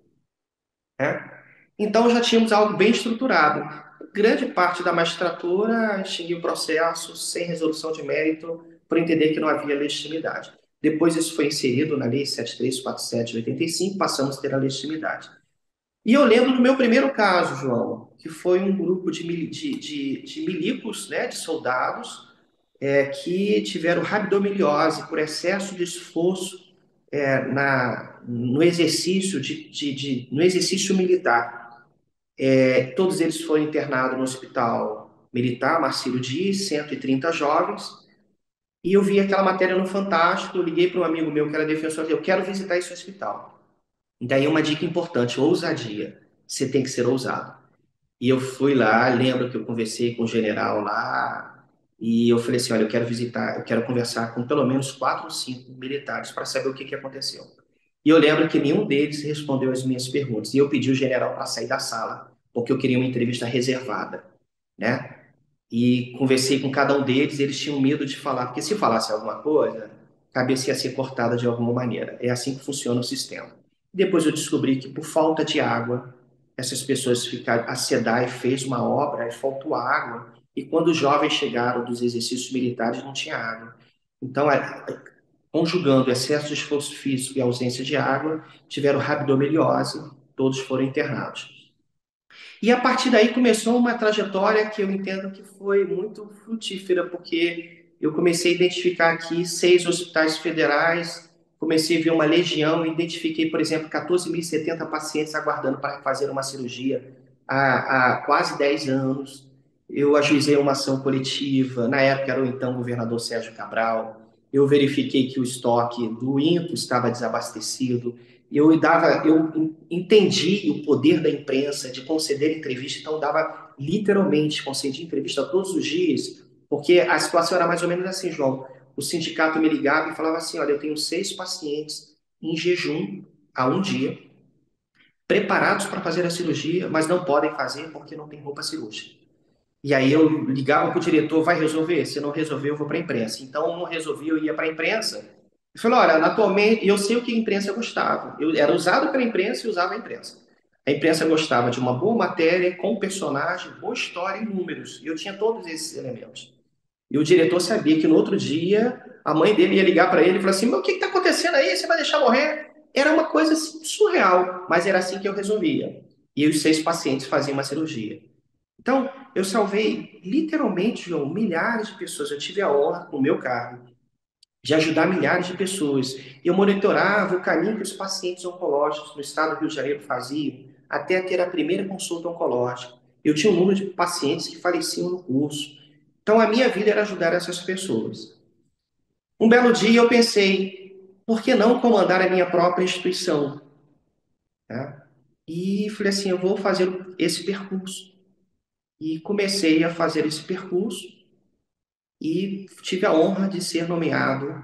Speaker 2: né? Então já tínhamos algo bem estruturado. Grande parte da magistratura extinguiu o processo sem resolução de mérito por entender que não havia legitimidade. Depois isso foi inserido na Lei 7347 de 85, passamos a ter a legitimidade. E eu lembro do meu primeiro caso, João, que foi um grupo de milicos, né, de soldados, que tiveram rabdomiliose por excesso de esforço no exercício no exercício militar. Todos eles foram internados no hospital militar, Marcílio Dias, 130 jovens, e eu vi aquela matéria no Fantástico, eu liguei para um amigo meu que era defensor, eu quero visitar esse hospital. E daí uma dica importante, ousadia. Você tem que ser ousado. E eu fui lá, lembro que eu conversei com o general lá, e eu falei assim, olha, eu quero visitar, eu quero conversar com pelo menos 4 ou 5 militares para saber o que aconteceu. E eu lembro que nenhum deles respondeu as minhas perguntas. E eu pedi o general para sair da sala, porque eu queria uma entrevista reservada, né? E conversei com cada um deles, eles tinham medo de falar, porque se falasse alguma coisa, a cabeça ia ser cortada de alguma maneira. É assim que funciona o sistema. Depois eu descobri que por falta de água, essas pessoas ficaram, a SEDAI fez uma obra e faltou água, e quando os jovens chegaram dos exercícios militares não tinha água. Então, conjugando excesso de esforço físico e ausência de água, tiveram rabdomeliose, todos foram internados. E a partir daí começou uma trajetória que eu entendo que foi muito frutífera, porque eu comecei a identificar aqui 6 hospitais federais, comecei a ver uma legião, identifiquei, por exemplo, 14.070 pacientes aguardando para fazer uma cirurgia há quase 10 anos. Eu ajuizei uma ação coletiva, na época era o então governador Sérgio Cabral. Eu verifiquei que o estoque do INPO estava desabastecido, eu entendi o poder da imprensa de conceder entrevista, então dava literalmente conceder entrevista todos os dias, porque a situação era mais ou menos assim, João. O sindicato me ligava e falava assim: olha, eu tenho 6 pacientes em jejum há um dia, preparados para fazer a cirurgia, mas não podem fazer porque não tem roupa cirúrgica. E aí eu ligava para o diretor, vai resolver? Se não resolver, eu vou para a imprensa. Então, não resolvi, eu ia para a imprensa. Eu falei, olha, atualmente, eu sei o que a imprensa gostava. Eu era usado pela imprensa e usava a imprensa. A imprensa gostava de uma boa matéria, com personagem, boa história e números. E eu tinha todos esses elementos. E o diretor sabia que no outro dia, a mãe dele ia ligar para ele e falar assim, mas o que está acontecendo aí? Você vai deixar morrer? Era uma coisa assim, surreal, mas era assim que eu resolvia. E os 6 pacientes faziam uma cirurgia. Então, eu salvei literalmente, João, milhares de pessoas. Eu tive a honra, com o meu cargo, de ajudar milhares de pessoas. Eu monitorava o caminho que os pacientes oncológicos no estado do Rio de Janeiro faziam até ter a primeira consulta oncológica. Eu tinha um número de pacientes que faleciam no curso. Então, a minha vida era ajudar essas pessoas. Um belo dia eu pensei, por que não comandar a minha própria instituição? Tá? E falei assim, eu vou fazer esse percurso. E comecei a fazer esse percurso e tive a honra de ser nomeado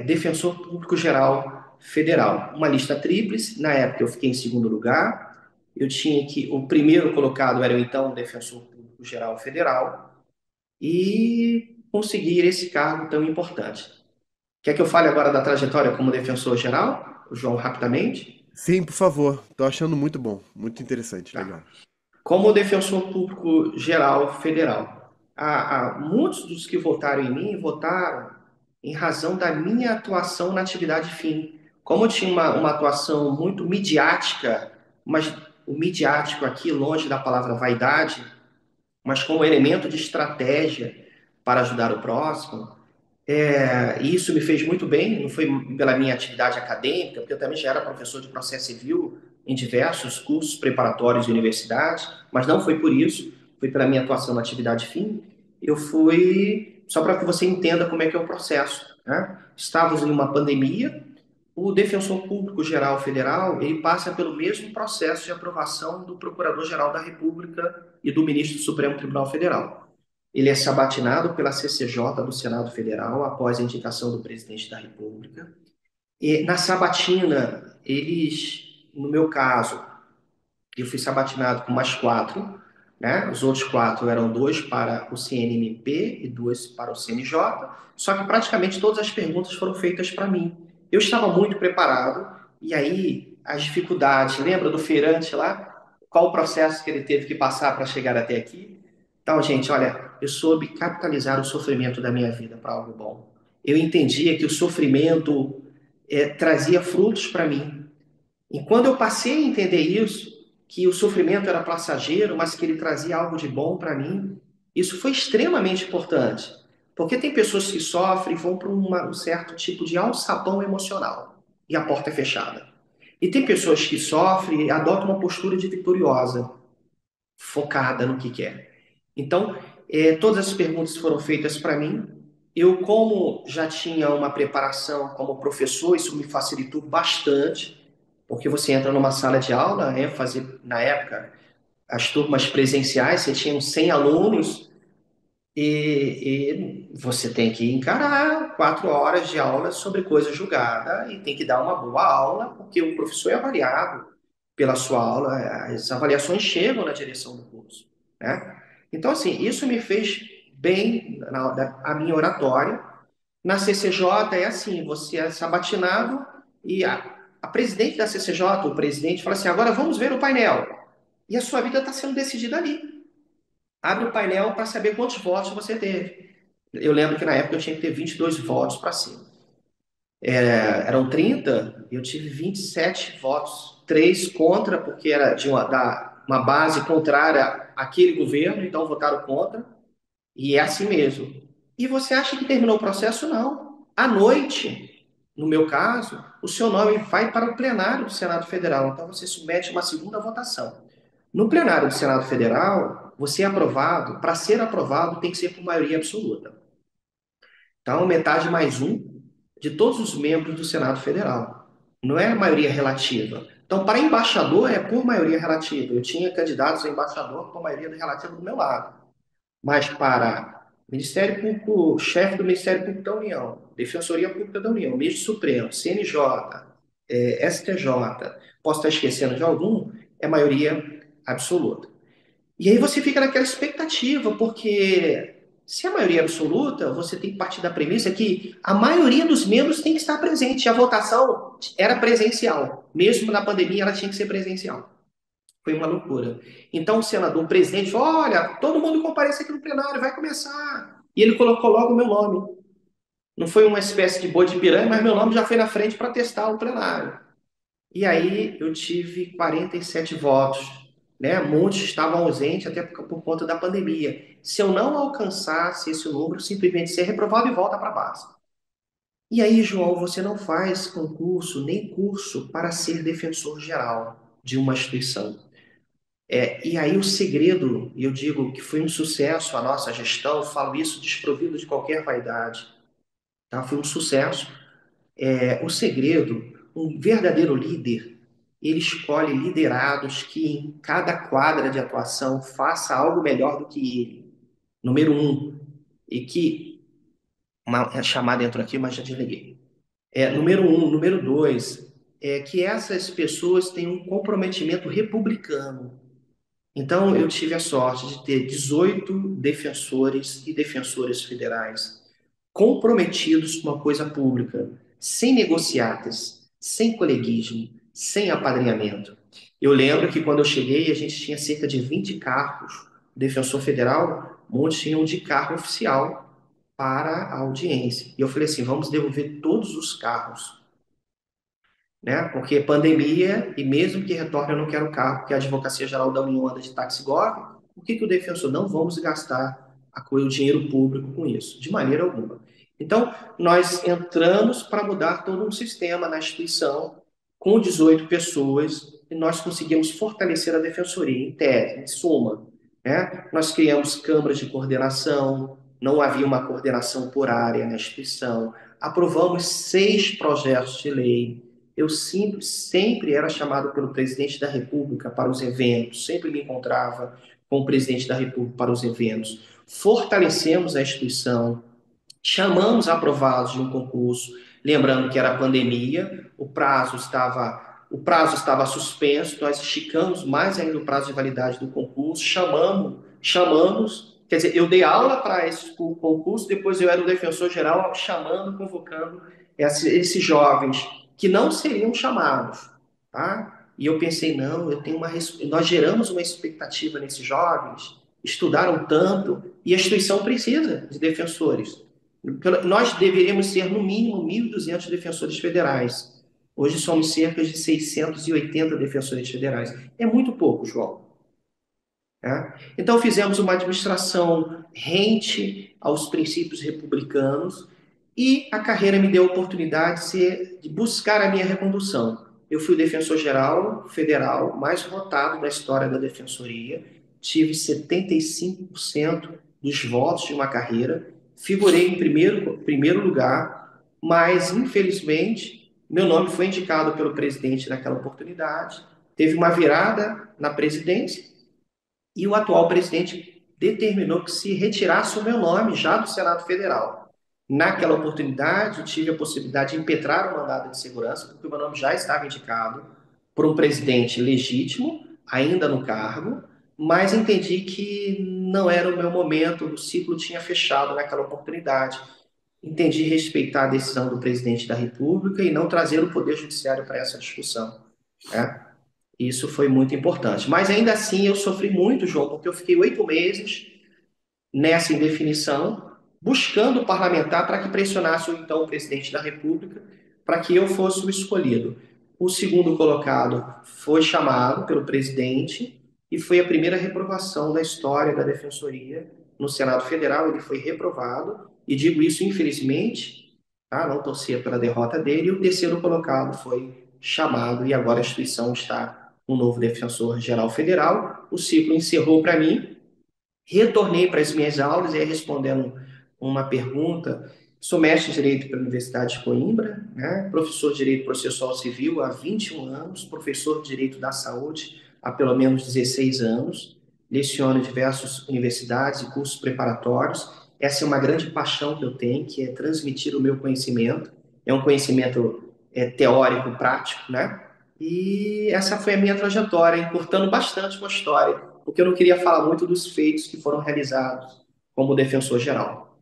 Speaker 2: Defensor Público Geral Federal. Uma lista tríplice, na época eu fiquei em segundo lugar, eu tinha que, o primeiro colocado era o então Defensor Público Geral Federal, e conseguir esse cargo tão importante. Quer que eu fale agora da trajetória como defensor geral, João, rapidamente?
Speaker 1: Sim, por favor. Tô achando muito bom, muito interessante,
Speaker 2: Tá.
Speaker 1: legal.
Speaker 2: Como defensor público geral federal, muitos dos que votaram em mim votaram em razão da minha atuação na atividade fim. Como eu tinha uma atuação muito midiática, mas o midiático aqui, longe da palavra vaidade, mas como elemento de estratégia para ajudar o próximo, e isso me fez muito bem, não foi pela minha atividade acadêmica, porque eu também já era professor de processo civil em diversos cursos preparatórios e universidades, mas não foi por isso, foi pela minha atuação na atividade fim. Eu fui, só para que você entenda como é que é o processo, né? Estávamos em uma pandemia, o Defensor Público Geral Federal, ele passa pelo mesmo processo de aprovação do Procurador-Geral da República e do Ministro do Supremo Tribunal Federal. Ele é sabatinado pela CCJ do Senado Federal após a indicação do presidente da República. E na sabatina, eles, no meu caso, eu fui sabatinado com mais 4. né? Os outros quatro eram dois para o CNMP e dois para o CNJ, só que praticamente todas as perguntas foram feitas para mim. Eu estava muito preparado, e aí as dificuldades, lembra do feirante lá? Qual o processo que ele teve que passar para chegar até aqui? Então, gente, olha, eu soube capitalizar o sofrimento da minha vida para algo bom. Eu entendia que o sofrimento trazia frutos para mim. E quando eu passei a entender isso, que o sofrimento era passageiro, mas que ele trazia algo de bom para mim, isso foi extremamente importante. Porque tem pessoas que sofrem e vão para um certo tipo de alçapão emocional e a porta é fechada. E tem pessoas que sofrem e adotam uma postura de vitoriosa, focada no que quer. Então, todas as perguntas foram feitas para mim. Eu, como já tinha uma preparação como professor, isso me facilitou bastante, porque você entra numa sala de aula, fazer, na época, as turmas presenciais, você tinha uns 100 alunos, e você tem que encarar 4 horas de aula sobre coisa julgada e tem que dar uma boa aula, porque o professor é avaliado pela sua aula, as avaliações chegam na direção do curso, né? Então, assim, isso me fez bem a minha oratória. Na CCJ é assim, você é sabatinado e a presidente da CCJ, o presidente, fala assim, agora vamos ver o painel. E a sua vida está sendo decidida ali. Abre o painel para saber quantos votos você teve. Eu lembro que na época eu tinha que ter 22 votos para cima. Eram 30, eu tive 27 votos. 3 contra, porque era de uma base contrária àquele governo, então votaram contra. E é assim mesmo. E você acha que terminou o processo? Não. À noite, no meu caso, o seu nome vai para o plenário do Senado Federal. Então você submete uma segunda votação. No plenário do Senado Federal, você é aprovado. Para ser aprovado, tem que ser por maioria absoluta. Então, metade mais um de todos os membros do Senado Federal. Não é maioria relativa. Então, para embaixador, é por maioria relativa. Eu tinha candidatos a embaixador por maioria relativa do meu lado. Mas para Ministério Público, chefe do Ministério Público da União, Defensoria Pública da União, Ministro Supremo, CNJ, STJ, posso estar esquecendo de algum, é maioria absoluta. E aí você fica naquela expectativa, porque se é maioria absoluta, você tem que partir da premissa que a maioria dos membros tem que estar presente. A votação era presencial. Mesmo na pandemia, ela tinha que ser presencial. Foi uma loucura. Então o senador, o presidente, falou, olha, todo mundo compareça aqui no plenário, vai começar. E ele colocou logo o meu nome. Não foi uma espécie de boi de piranha, mas meu nome já foi na frente para testar o plenário. E aí eu tive 47 votos, né? Muitos estavam ausentes até por conta da pandemia. Se eu não alcançasse esse número, simplesmente ser reprovado e volta para a base. E aí, João, você não faz concurso nem curso para ser defensor geral de uma instituição. E aí o segredo, e eu digo que foi um sucesso a nossa gestão, eu falo isso desprovido de qualquer vaidade, tá? Foi um sucesso. O segredo, um verdadeiro líder, ele escolhe liderados que em cada quadra de atuação faça algo melhor do que ele. Número um, e que uma chamada entrou aqui, mas já desliguei. Número um, número dois, que essas pessoas tenham um comprometimento republicano. Então, eu tive a sorte de ter 18 defensores e defensoras federais comprometidos com uma coisa pública, sem negociatas, sem coleguismo, sem apadrinhamento. Eu lembro que quando eu cheguei, a gente tinha cerca de 20 carros. O defensor federal, muitos tinham de carro oficial para a audiência. E eu falei assim: vamos devolver todos os carros, né? Porque pandemia, e mesmo que retorne, eu não quero carro, porque a Advocacia Geral da União anda de táxi gov. Por que o defensor não vamos gastar o dinheiro público com isso? De maneira alguma. Então, nós entramos para mudar todo um sistema na instituição, com 18 pessoas, e nós conseguimos fortalecer a defensoria, em tese, em suma. Né? Nós criamos câmaras de coordenação, não havia uma coordenação por área na instituição, aprovamos 6 projetos de lei, eu sempre era chamado pelo presidente da República para os eventos, sempre me encontrava com o presidente da República para os eventos. Fortalecemos a instituição, chamamos aprovados de um concurso, lembrando que era pandemia, o prazo estava o prazo estava suspenso, nós esticamos mais ainda o prazo de validade do concurso, chamamos, quer dizer, eu dei aula para esse concurso, depois eu era o defensor geral chamando, convocando esses jovens que não seriam chamados, tá? E eu pensei, não, nós geramos uma expectativa nesses jovens, estudaram tanto, e a instituição precisa de defensores. Nós deveríamos ser, no mínimo, 1.200 defensores federais. Hoje somos cerca de 680 defensores federais. É muito pouco, João. Né? Então, fizemos uma administração rente aos princípios republicanos e a carreira me deu a oportunidade de buscar a minha recondução. Eu fui o defensor-geral federal mais votado da história da defensoria, tive 75% dos votos de uma carreira, figurei em primeiro lugar, mas, infelizmente, meu nome foi indicado pelo presidente naquela oportunidade, teve uma virada na presidência e o atual presidente determinou que se retirasse o meu nome já do Senado Federal. Naquela oportunidade, tive a possibilidade de impetrar o mandado de segurança, porque o meu nome já estava indicado por um presidente legítimo, ainda no cargo, mas entendi que não era o meu momento, o ciclo tinha fechado naquela oportunidade. Entendi respeitar a decisão do presidente da República e não trazer o Poder Judiciário para essa discussão. Né? Isso foi muito importante. Mas ainda assim eu sofri muito, João, porque eu fiquei 8 meses nessa indefinição, buscando o parlamentar para que pressionasse o então presidente da República para que eu fosse o escolhido. O segundo colocado foi chamado pelo presidente e foi a primeira reprovação da história da Defensoria no Senado Federal. Ele foi reprovado, e digo isso infelizmente, tá? Não torcia pela derrota dele. E o terceiro colocado foi chamado, e agora a instituição está um novo defensor-geral federal. O ciclo encerrou para mim. Retornei para as minhas aulas, e aí respondendo uma pergunta, sou mestre de Direito pela Universidade de Coimbra, né? Professor de Direito Processual Civil há 21 anos, professor de Direito da Saúde há pelo menos 16 anos, leciono em diversas universidades e cursos preparatórios. Essa é uma grande paixão que eu tenho, que é transmitir o meu conhecimento. É um conhecimento teórico, prático, né? E essa foi a minha trajetória, encurtando bastante com a história, porque eu não queria falar muito dos feitos que foram realizados como defensor geral.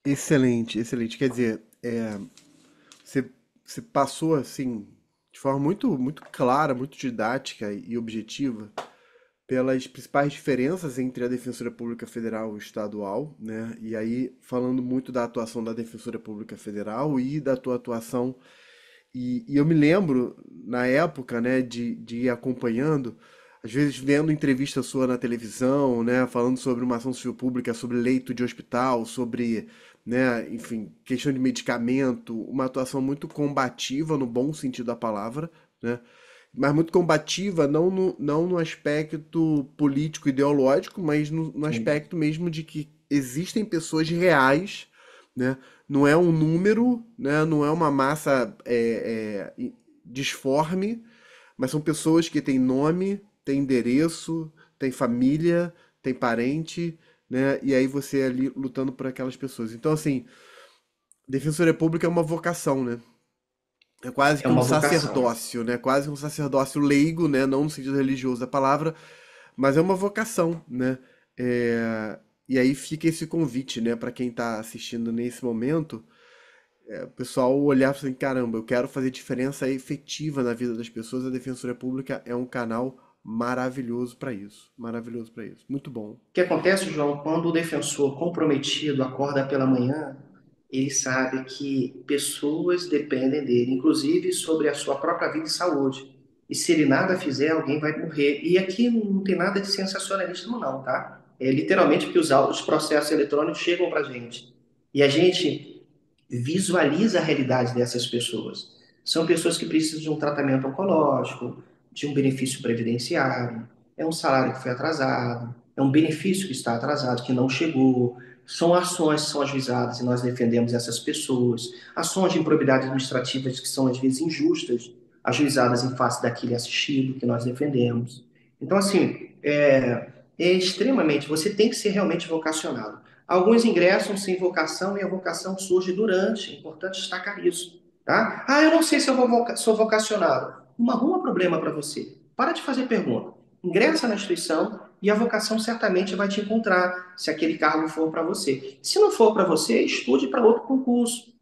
Speaker 1: Excelente, excelente. Quer dizer, você, você passou assim, de forma muito clara, muito didática e objetiva, pelas principais diferenças entre a Defensoria Pública Federal e estadual, né? E aí falando muito da atuação da Defensoria Pública Federal e da tua atuação. E eu me lembro, na época, né, de ir acompanhando, às vezes vendo entrevista sua na televisão, né, falando sobre uma ação civil pública, sobre leito de hospital, sobre, né, enfim, questão de medicamento, uma atuação muito combativa, no bom sentido da palavra, né, mas muito combativa não no aspecto político ideológico, mas no
Speaker 2: Sim,
Speaker 1: aspecto mesmo de que existem pessoas reais, né? Não é um número, né? Não é uma massa disforme, mas são pessoas que têm nome, têm endereço, têm família, têm parente, né? E aí você ali lutando por aquelas pessoas. Então, assim, Defensoria Pública é uma vocação, né? É quase
Speaker 2: é
Speaker 1: que um
Speaker 2: uma vocação.
Speaker 1: sacerdócio, né? Quase um sacerdócio leigo, né? Não no sentido religioso da palavra, mas é uma vocação, né? E aí fica esse convite, né, para quem está assistindo nesse momento, o pessoal olhar assim, caramba, eu quero fazer diferença efetiva na vida das pessoas. A Defensoria Pública é um canal maravilhoso para isso, maravilhoso para isso. Muito bom.
Speaker 2: O que acontece, João, quando o defensor comprometido acorda pela manhã, ele sabe que pessoas dependem dele, inclusive sobre a sua própria vida e saúde. E se ele nada fizer, alguém vai morrer. E aqui não tem nada de sensacionalismo, não, tá? É literalmente porque os processos eletrônicos chegam para a gente. E a gente visualiza a realidade dessas pessoas. São pessoas que precisam de um tratamento oncológico, de um benefício previdenciário, é um salário que foi atrasado, é um benefício que está atrasado, que não chegou. São ações que são ajuizadas e nós defendemos essas pessoas. Ações de improbidade administrativa que são às vezes injustas, ajuizadas em face daquele assistido que nós defendemos. Então, assim, é extremamente, você tem que ser realmente vocacionado. Alguns ingressam sem vocação e a vocação surge durante. É importante destacar isso. Tá? Ah, eu não sei se eu sou vocacionado. não arruma problema para você. Para de fazer pergunta. Ingressa na instituição e a vocação certamente vai te encontrar, se aquele cargo for para você. Se não for para você, estude para outro concurso,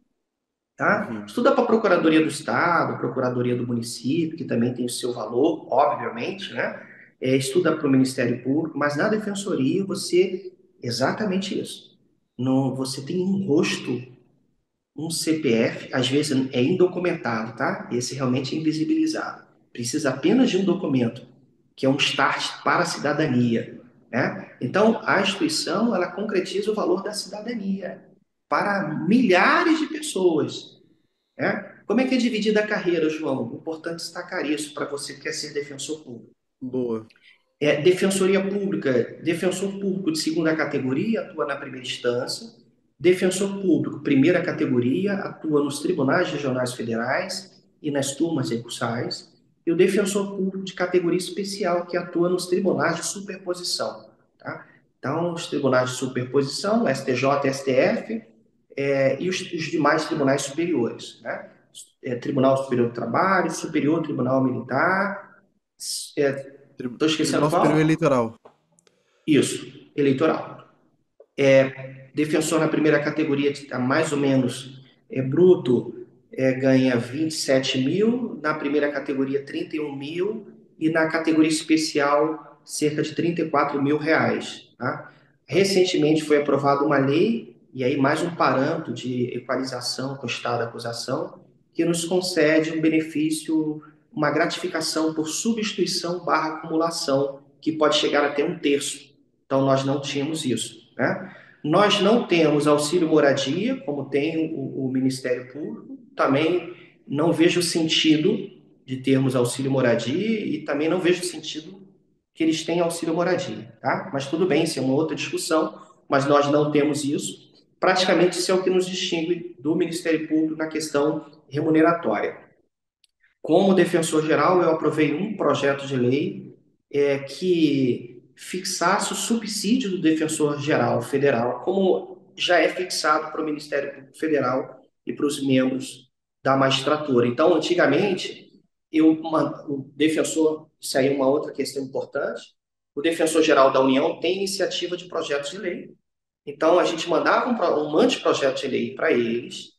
Speaker 2: tá?
Speaker 1: Uhum.
Speaker 2: Estuda para a Procuradoria do Estado, Procuradoria do Município, que também tem o seu valor, obviamente, né? Estuda para o Ministério Público, mas na Defensoria você, exatamente isso. Não, você tem um rosto, um CPF, às vezes é indocumentado, tá? Esse realmente é invisibilizado. Precisa apenas de um documento, que é um start para a cidadania, né? Então, a instituição, ela concretiza o valor da cidadania para milhares de pessoas, né? Como é que é dividida a carreira, João? Importante destacar isso para você que quer ser defensor público.
Speaker 1: Boa.
Speaker 2: Defensoria Pública, defensor público de segunda categoria atua na primeira instância, defensor público primeira categoria atua nos tribunais regionais federais e nas turmas recursais, e o defensor público de categoria especial que atua nos tribunais de superposição. Tá? Então, os tribunais de superposição, STJ, STF, os demais tribunais superiores. Né? Tribunal Superior do Trabalho, Superior Tribunal Militar, estou esquecendo
Speaker 1: Tribunal Superior
Speaker 2: qual?
Speaker 1: Eleitoral.
Speaker 2: Isso, eleitoral. Defensor na primeira categoria, mais ou menos, bruto, ganha 27 mil, na primeira categoria 31 mil e na categoria especial cerca de 34 mil reais. Tá? Recentemente foi aprovada uma lei, e aí mais um parâmetro de equalização com o estado da acusação, que nos concede um benefício, uma gratificação por substituição barra acumulação, que pode chegar até um terço. Então, nós não tínhamos isso, né? Nós não temos auxílio moradia, como tem o Ministério Público. Também não vejo sentido de termos auxílio moradia e também não vejo sentido que eles tenham auxílio moradia, tá? Mas tudo bem, isso é uma outra discussão, mas nós não temos isso. Praticamente isso é o que nos distingue do Ministério Público na questão remuneratória. Como defensor geral, eu aprovei um projeto de lei que fixasse o subsídio do defensor geral federal, como já é fixado para o Ministério Público Federal e para os membros da magistratura. Então, antigamente, o defensor, isso aí é uma outra questão importante, o defensor geral da União tem iniciativa de projetos de lei. Então, a gente mandava um anteprojeto de lei para eles,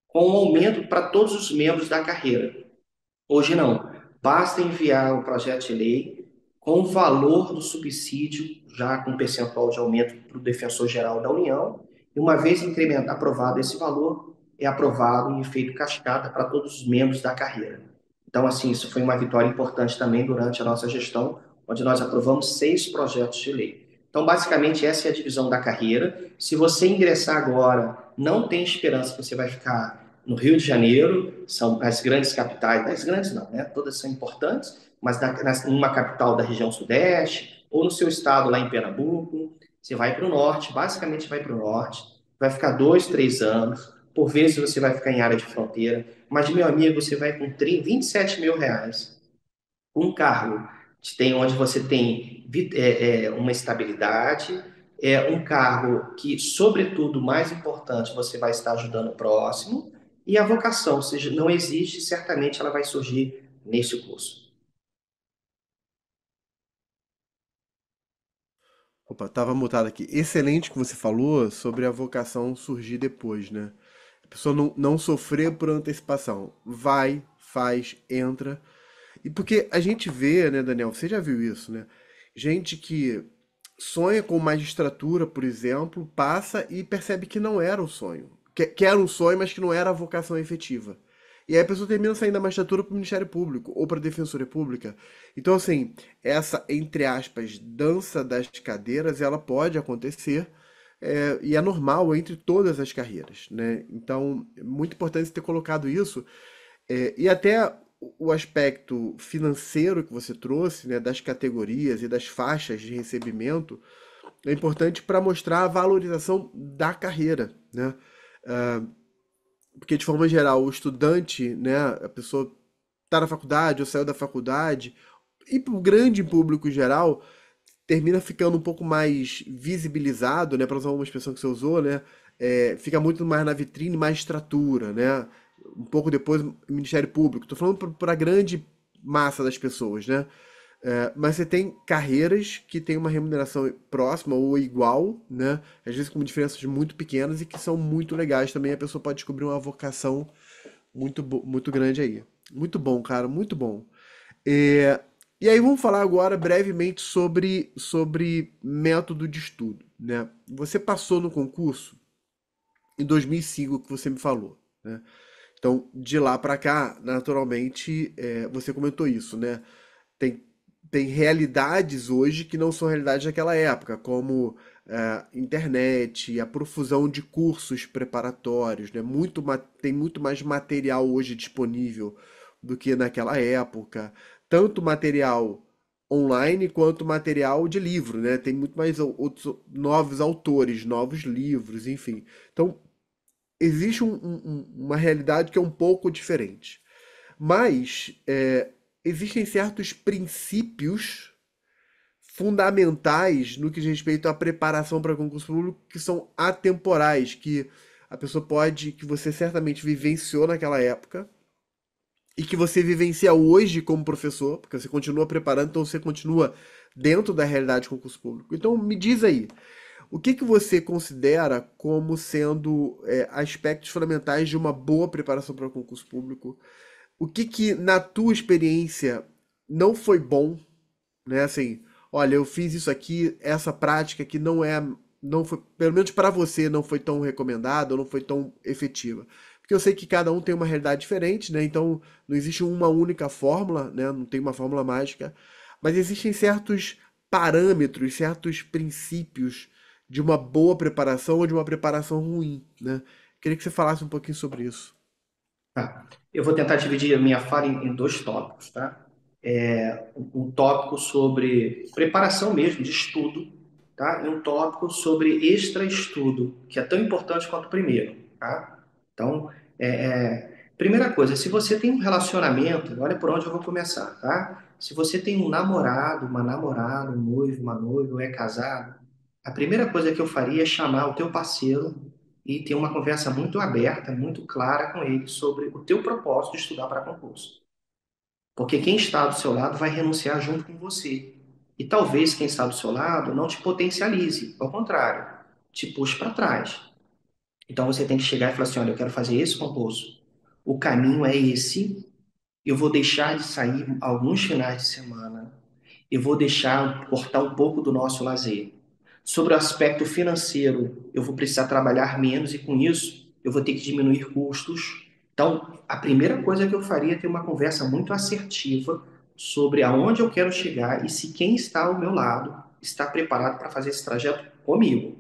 Speaker 2: com um aumento para todos os membros da carreira. Hoje não. Basta enviar o projeto de lei com o valor do subsídio, já com percentual de aumento para o Defensor Geral da União, e uma vez aprovado esse valor, é aprovado em efeito cascata para todos os membros da carreira. Então, assim, isso foi uma vitória importante também durante a nossa gestão, onde nós aprovamos 6 projetos de lei. Então, basicamente, essa é a divisão da carreira. Se você ingressar agora, não tem esperança que você vai ficar no Rio de Janeiro, são as grandes capitais, as grandes não, né? Todas são importantes, mas numa capital da região sudeste, ou no seu estado lá em Pernambuco, você vai para o norte, basicamente vai para o norte, vai ficar 2, 3 anos, por vezes você vai ficar em área de fronteira, mas meu amigo, você vai com 27 mil reais, um cargo onde você tem uma estabilidade, um cargo que, sobretudo, mais importante, você vai estar ajudando o próximo, e a vocação, ou seja, não existe, certamente ela vai surgir nesse curso.
Speaker 1: Opa, tava mutado aqui. Excelente que você falou sobre a vocação surgir depois, né? A pessoa não sofrer por antecipação. Vai, faz, entra. E porque a gente vê, né, Daniel? Você já viu isso, né? Gente que sonha com magistratura, por exemplo, passa e percebe que não era o sonho. Que era um sonho, mas que não era a vocação efetiva. E aí a pessoa termina saindo da magistratura para o Ministério Público ou para a Defensoria Pública. Então, assim, essa, entre aspas, dança das cadeiras, ela pode acontecer e é normal entre todas as carreiras, né? Então, é muito importante você ter colocado isso. E até o aspecto financeiro que você trouxe, né, das categorias e das faixas de recebimento, é importante para mostrar a valorização da carreira, né? Porque, de forma geral, o estudante, né, a pessoa está na faculdade ou saiu da faculdade, e para o grande público em geral, termina ficando um pouco mais visibilizado, né, para usar uma expressão que você usou, né, fica muito mais na vitrine, mais estrutura, né, um pouco depois Ministério Público. Estou falando para grande massa das pessoas, né? Mas você tem carreiras que têm uma remuneração próxima ou igual, né? Às vezes com diferenças muito pequenas e que são muito legais também. A pessoa pode descobrir uma vocação muito grande aí. Muito bom, cara, muito bom. É, e aí vamos falar agora brevemente sobre método de estudo, né? Você passou no concurso em 2005, que você me falou, né? Então, de lá para cá, naturalmente, você comentou isso, né? Tem, tem realidades hoje que não são realidades daquela época, como internet, a profusão de cursos preparatórios, né? Tem muito mais material hoje disponível do que naquela época. Tanto material online quanto material de livro, né? Tem muito mais outros novos autores, novos livros, enfim. Então, existe uma realidade que é um pouco diferente. Mas existem certos princípios fundamentais no que diz respeito à preparação para concurso público que são atemporais, que a pessoa pode, que você certamente vivenciou naquela época e que você vivencia hoje como professor, porque você continua preparando, então você continua dentro da realidade de concurso público. Então me diz aí, o que que você considera como sendo aspectos fundamentais de uma boa preparação para o concurso público? O que que, na tua experiência, não foi bom, né? Assim, olha, eu fiz isso aqui, essa prática que não foi, pelo menos para você, não foi tão recomendada, ou não foi tão efetiva. Porque eu sei que cada um tem uma realidade diferente, né? Então, não existe uma única fórmula, né? Não tem uma fórmula mágica, mas existem certos parâmetros, certos princípios de uma boa preparação ou de uma preparação ruim, né? Queria que você falasse um pouquinho sobre isso.
Speaker 2: Tá. Eu vou tentar dividir a minha fala em dois tópicos, tá? Um tópico sobre preparação mesmo de estudo, tá? E um tópico sobre extra-estudo, que é tão importante quanto o primeiro, tá? Então, primeira coisa, se você tem um relacionamento, olha por onde eu vou começar, tá? Se você tem um namorado, uma namorada, um noivo, uma noiva, ou é casado, a primeira coisa que eu faria é chamar o teu parceiro e ter uma conversa muito aberta, muito clara com ele sobre o teu propósito de estudar para concurso. Porque quem está do seu lado vai renunciar junto com você. E talvez quem está do seu lado não te potencialize, ao contrário, te puxe para trás. Então você tem que chegar e falar assim: olha, eu quero fazer esse concurso. O caminho é esse. Eu vou deixar de sair alguns finais de semana. Eu vou deixar cortar um pouco do nosso lazer. Sobre o aspecto financeiro, eu vou precisar trabalhar menos e com isso eu vou ter que diminuir custos. Então, a primeira coisa que eu faria é ter uma conversa muito assertiva sobre aonde eu quero chegar e se quem está ao meu lado está preparado para fazer esse trajeto comigo.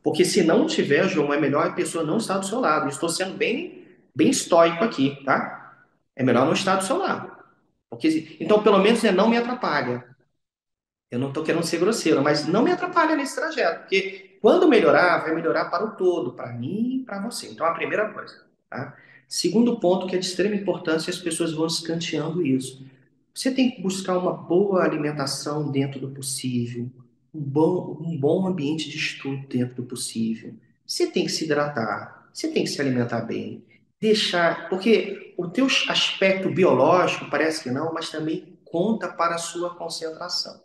Speaker 2: Porque se não tiver, João, é melhor a pessoa não estar do seu lado. Eu estou sendo bem estoico aqui, tá? É melhor não estar do seu lado. Porque, então, pelo menos, não me atrapalha. Eu não estou querendo ser grosseiro, mas não me atrapalha nesse trajeto, porque quando melhorar, vai melhorar para o todo, para mim e para você. Então, a primeira coisa. Tá? Segundo ponto, que é de extrema importância, as pessoas vão escanteando isso. Você tem que buscar uma boa alimentação dentro do possível, um bom ambiente de estudo dentro do possível. Você tem que se hidratar, você tem que se alimentar bem, deixar, porque o teu aspecto biológico parece que não, mas também conta para a sua concentração.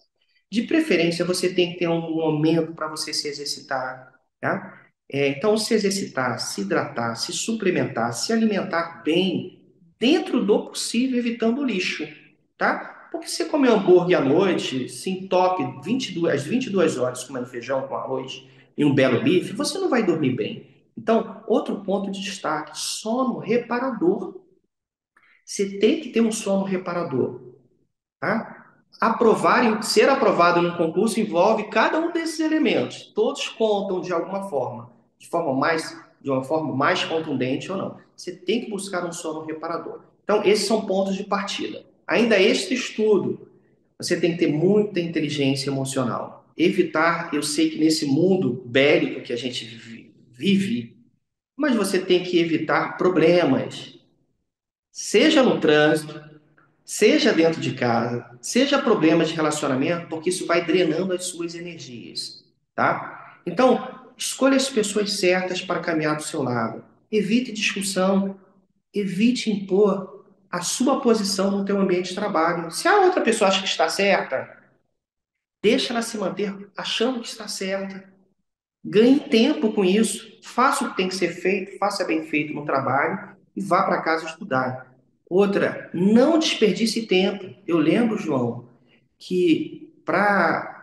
Speaker 2: De preferência, você tem que ter um momento para você se exercitar, tá? Então, se exercitar, se hidratar, se suplementar, se alimentar bem, dentro do possível, evitando o lixo, tá? Porque se você comer hambúrguer à noite, se entope 22, às 22 horas comendo feijão com arroz e um belo bife, você não vai dormir bem. Então, outro ponto de destaque, sono reparador. Você tem que ter um sono reparador. Tá? Ser aprovado num concurso envolve cada um desses elementos. Todos contam de alguma forma, de uma forma mais contundente ou não. Você tem que buscar um sono reparador. Então, esses são pontos de partida. Ainda este estudo, você tem que ter muita inteligência emocional. Evitar, eu sei que nesse mundo bélico que a gente vive, mas você tem que evitar problemas, seja no trânsito, seja dentro de casa, seja problemas de relacionamento, porque isso vai drenando as suas energias, tá? Então, escolha as pessoas certas para caminhar do seu lado. Evite discussão, evite impor. a sua posição no teu ambiente de trabalho. Se a outra pessoa acha que está certa, deixa ela se manter achando que está certa. Ganhe tempo com isso, faça o que tem que ser feito, faça bem feito no trabalho e vá para casa estudar. Outra, não desperdice tempo. Eu lembro, João, que para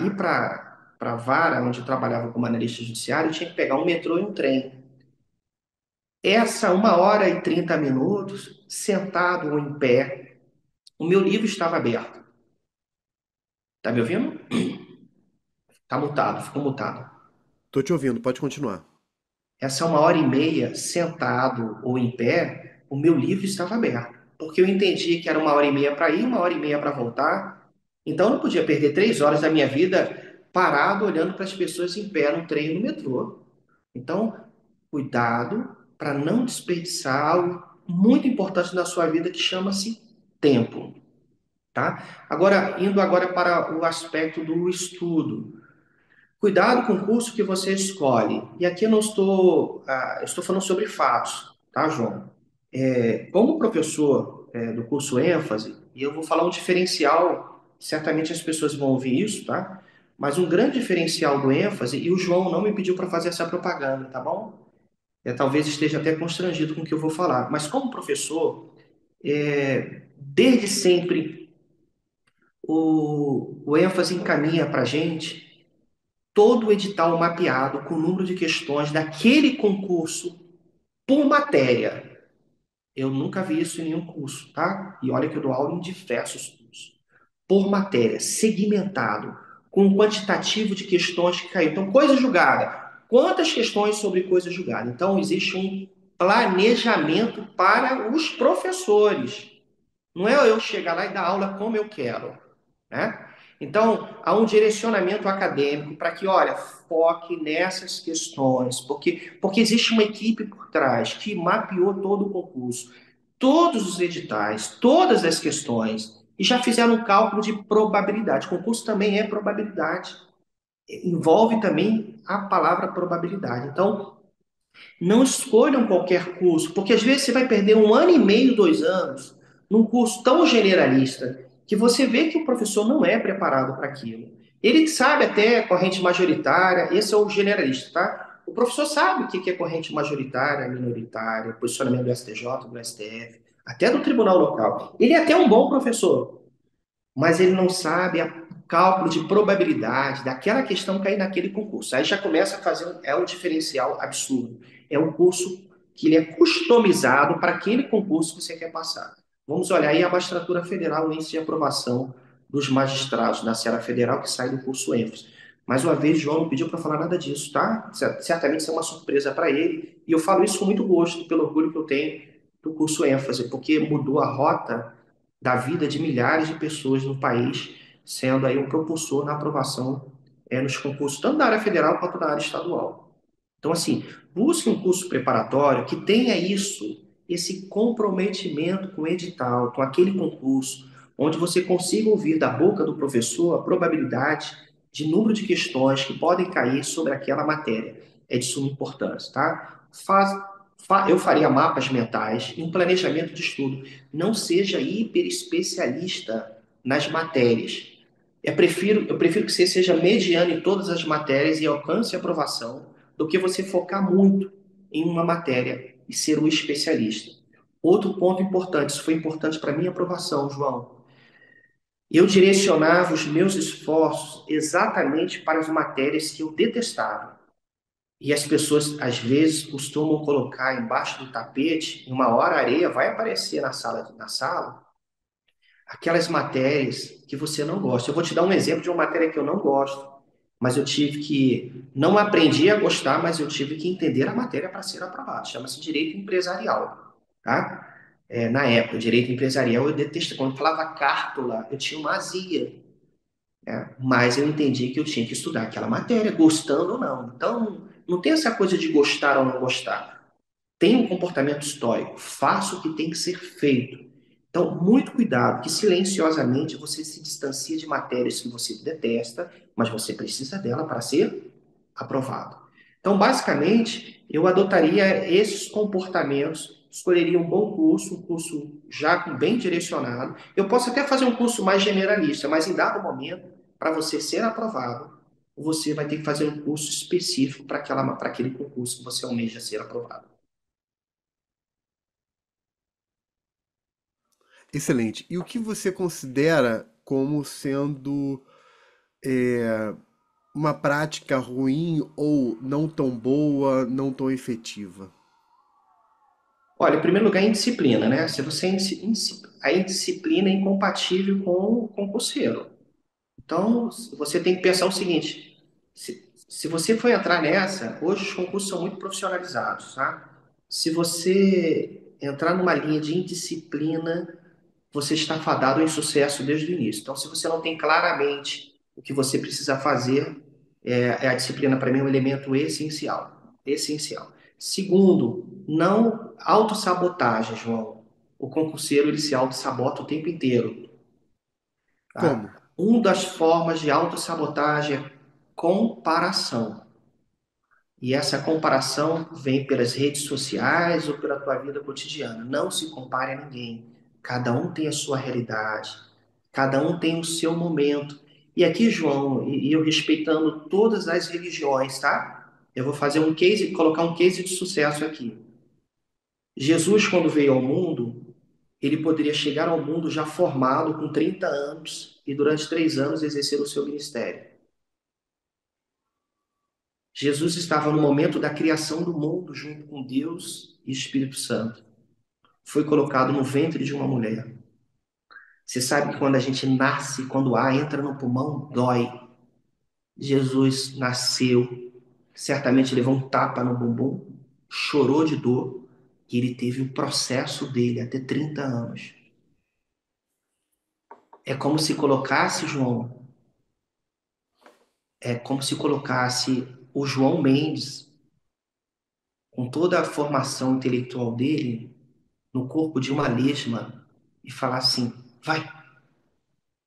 Speaker 2: ir para a vara onde eu trabalhava como analista judiciário, eu tinha que pegar um metrô e um trem. Essa 1 hora e 30 minutos, sentado ou em pé, o meu livro estava aberto. Tá me ouvindo? Tá mutado, ficou mutado.
Speaker 1: Tô te ouvindo, pode continuar.
Speaker 2: Essa 1 hora e meia, sentado ou em pé, o meu livro estava aberto. Porque eu entendi que era 1 hora e meia para ir, 1 hora e meia para voltar. Então eu não podia perder 3 horas da minha vida parado olhando para as pessoas em pé no trem e no metrô. Então, cuidado para não desperdiçar algo muito importante na sua vida que chama-se tempo, tá? Agora, indo agora para o aspecto do estudo. Cuidado com o curso que você escolhe. E aqui eu não estou, eu estou falando sobre fatos, tá, João? Como professor do curso ênfase, e eu vou falar um diferencial, certamente as pessoas vão ouvir isso, tá? Mas um grande diferencial do ênfase, e o João não me pediu para fazer essa propaganda, tá bom? Talvez esteja até constrangido com o que eu vou falar, mas como professor, desde sempre o ênfase encaminha para a gente todo o edital mapeado com o número de questões daquele concurso por matéria. Eu nunca vi isso em nenhum curso, tá? E olha que eu dou aula em diversos cursos. Por matéria, segmentado, com um quantitativo de questões que caiu. Então, coisa julgada. Quantas questões sobre coisa julgada? Então, existe um planejamento para os professores. Não é eu chegar lá e dar aula como eu quero, né? Então, há um direcionamento acadêmico para que, olha, foque nessas questões, porque existe uma equipe por trás que mapeou todo o concurso, todos os editais, todas as questões, e já fizeram um cálculo de probabilidade. O concurso também é probabilidade, envolve também a palavra probabilidade. Então, não escolham qualquer curso, porque às vezes você vai perder 1 ano e meio, 2 anos, num curso tão generalista, que você vê que o professor não é preparado para aquilo. Ele sabe até corrente majoritária, esse é o generalista, tá? O professor sabe o que é corrente majoritária, minoritária, posicionamento do STJ, do STF, até do tribunal local. Ele é até um bom professor, mas ele não sabe o cálculo de probabilidade daquela questão cair naquele concurso. Aí já começa a fazer um diferencial absurdo. É um curso que ele é customizado para aquele concurso que você quer passar. Vamos olhar aí a magistratura federal, o índice de aprovação dos magistrados da Seara Federal que sai do curso ênfase. Mais uma vez, João não pediu para falar nada disso, tá? Certamente isso é uma surpresa para ele, e eu falo isso com muito gosto, pelo orgulho que eu tenho do curso ênfase, porque mudou a rota da vida de milhares de pessoas no país, sendo aí um propulsor na aprovação nos concursos, tanto da área federal quanto da área estadual. Então, assim, busque um curso preparatório que tenha isso, esse comprometimento com o edital, com aquele concurso, onde você consiga ouvir da boca do professor a probabilidade de número de questões que podem cair sobre aquela matéria. É de suma importância, tá? Eu faria mapas mentais e um planejamento de estudo. Não seja hiper especialista nas matérias. Eu prefiro que você seja mediano em todas as matérias e alcance a aprovação, do que você focar muito em uma matéria e ser um especialista. Outro ponto importante, isso foi importante para a minha aprovação, João. Eu direcionava os meus esforços exatamente para as matérias que eu detestava. E as pessoas, às vezes, costumam colocar embaixo do tapete, em uma hora a areia vai aparecer na sala, aquelas matérias que você não gosta. Eu vou te dar um exemplo de uma matéria que eu não gosto, mas eu tive que, não aprendi a gostar, mas eu tive que entender a matéria para ser aprovado. Chama-se direito empresarial, tá? Na época, direito empresarial eu detesto. Quando eu falava cártula, eu tinha uma azia, né? Mas eu entendi que eu tinha que estudar aquela matéria, gostando ou não. Então, não tem essa coisa de gostar ou não gostar. Tem um comportamento estoico, faça o que tem que ser feito. Então, muito cuidado, que silenciosamente você se distancia de matérias que você detesta, mas você precisa dela para ser aprovado. Então, basicamente, eu adotaria esses comportamentos escolheria um curso já bem direcionado. Eu posso até fazer um curso mais generalista, mas em dado momento, para você ser aprovado, você vai ter que fazer um curso específico para aquele concurso que você almeja ser aprovado.
Speaker 1: Excelente. E o que você considera como sendo uma prática ruim ou não tão boa, não tão efetiva?
Speaker 2: Olha, em primeiro lugar, indisciplina, né? Se você a indisciplina é incompatível com o concurseiro. Então, você tem que pensar o seguinte: se você for entrar nessa, hoje os concursos são muito profissionalizados, tá? Se você entrar numa linha de indisciplina, você está fadado ao insucesso desde o início. Então, se você não tem claramente o que você precisa fazer, a disciplina para mim é um elemento essencial. Essencial. Segundo, não autossabotagem, João. O concurseiro ele se autossabota o tempo inteiro.
Speaker 1: Como?
Speaker 2: Tá? Uma das formas de autossabotagem é comparação. E essa comparação vem pelas redes sociais ou pela tua vida cotidiana. Não se compare a ninguém. Cada um tem a sua realidade. Cada um tem o seu momento. E aqui, João, e eu respeitando todas as religiões, tá? Eu vou fazer um case, colocar um case de sucesso aqui. Jesus, quando veio ao mundo, ele poderia chegar ao mundo já formado, com 30 anos, e durante 3 anos exercer o seu ministério. Jesus estava no momento da criação do mundo, junto com Deus e Espírito Santo. Foi colocado no ventre de uma mulher. Você sabe que quando a gente nasce, quando o ar entra no pulmão, dói. Jesus nasceu, certamente levou um tapa no bumbum, chorou de dor, e ele teve o processo dele até 30 anos. É como se colocasse, João, é como se colocasse o João Mendes, com toda a formação intelectual dele, no corpo de uma lesma e falar assim: vai.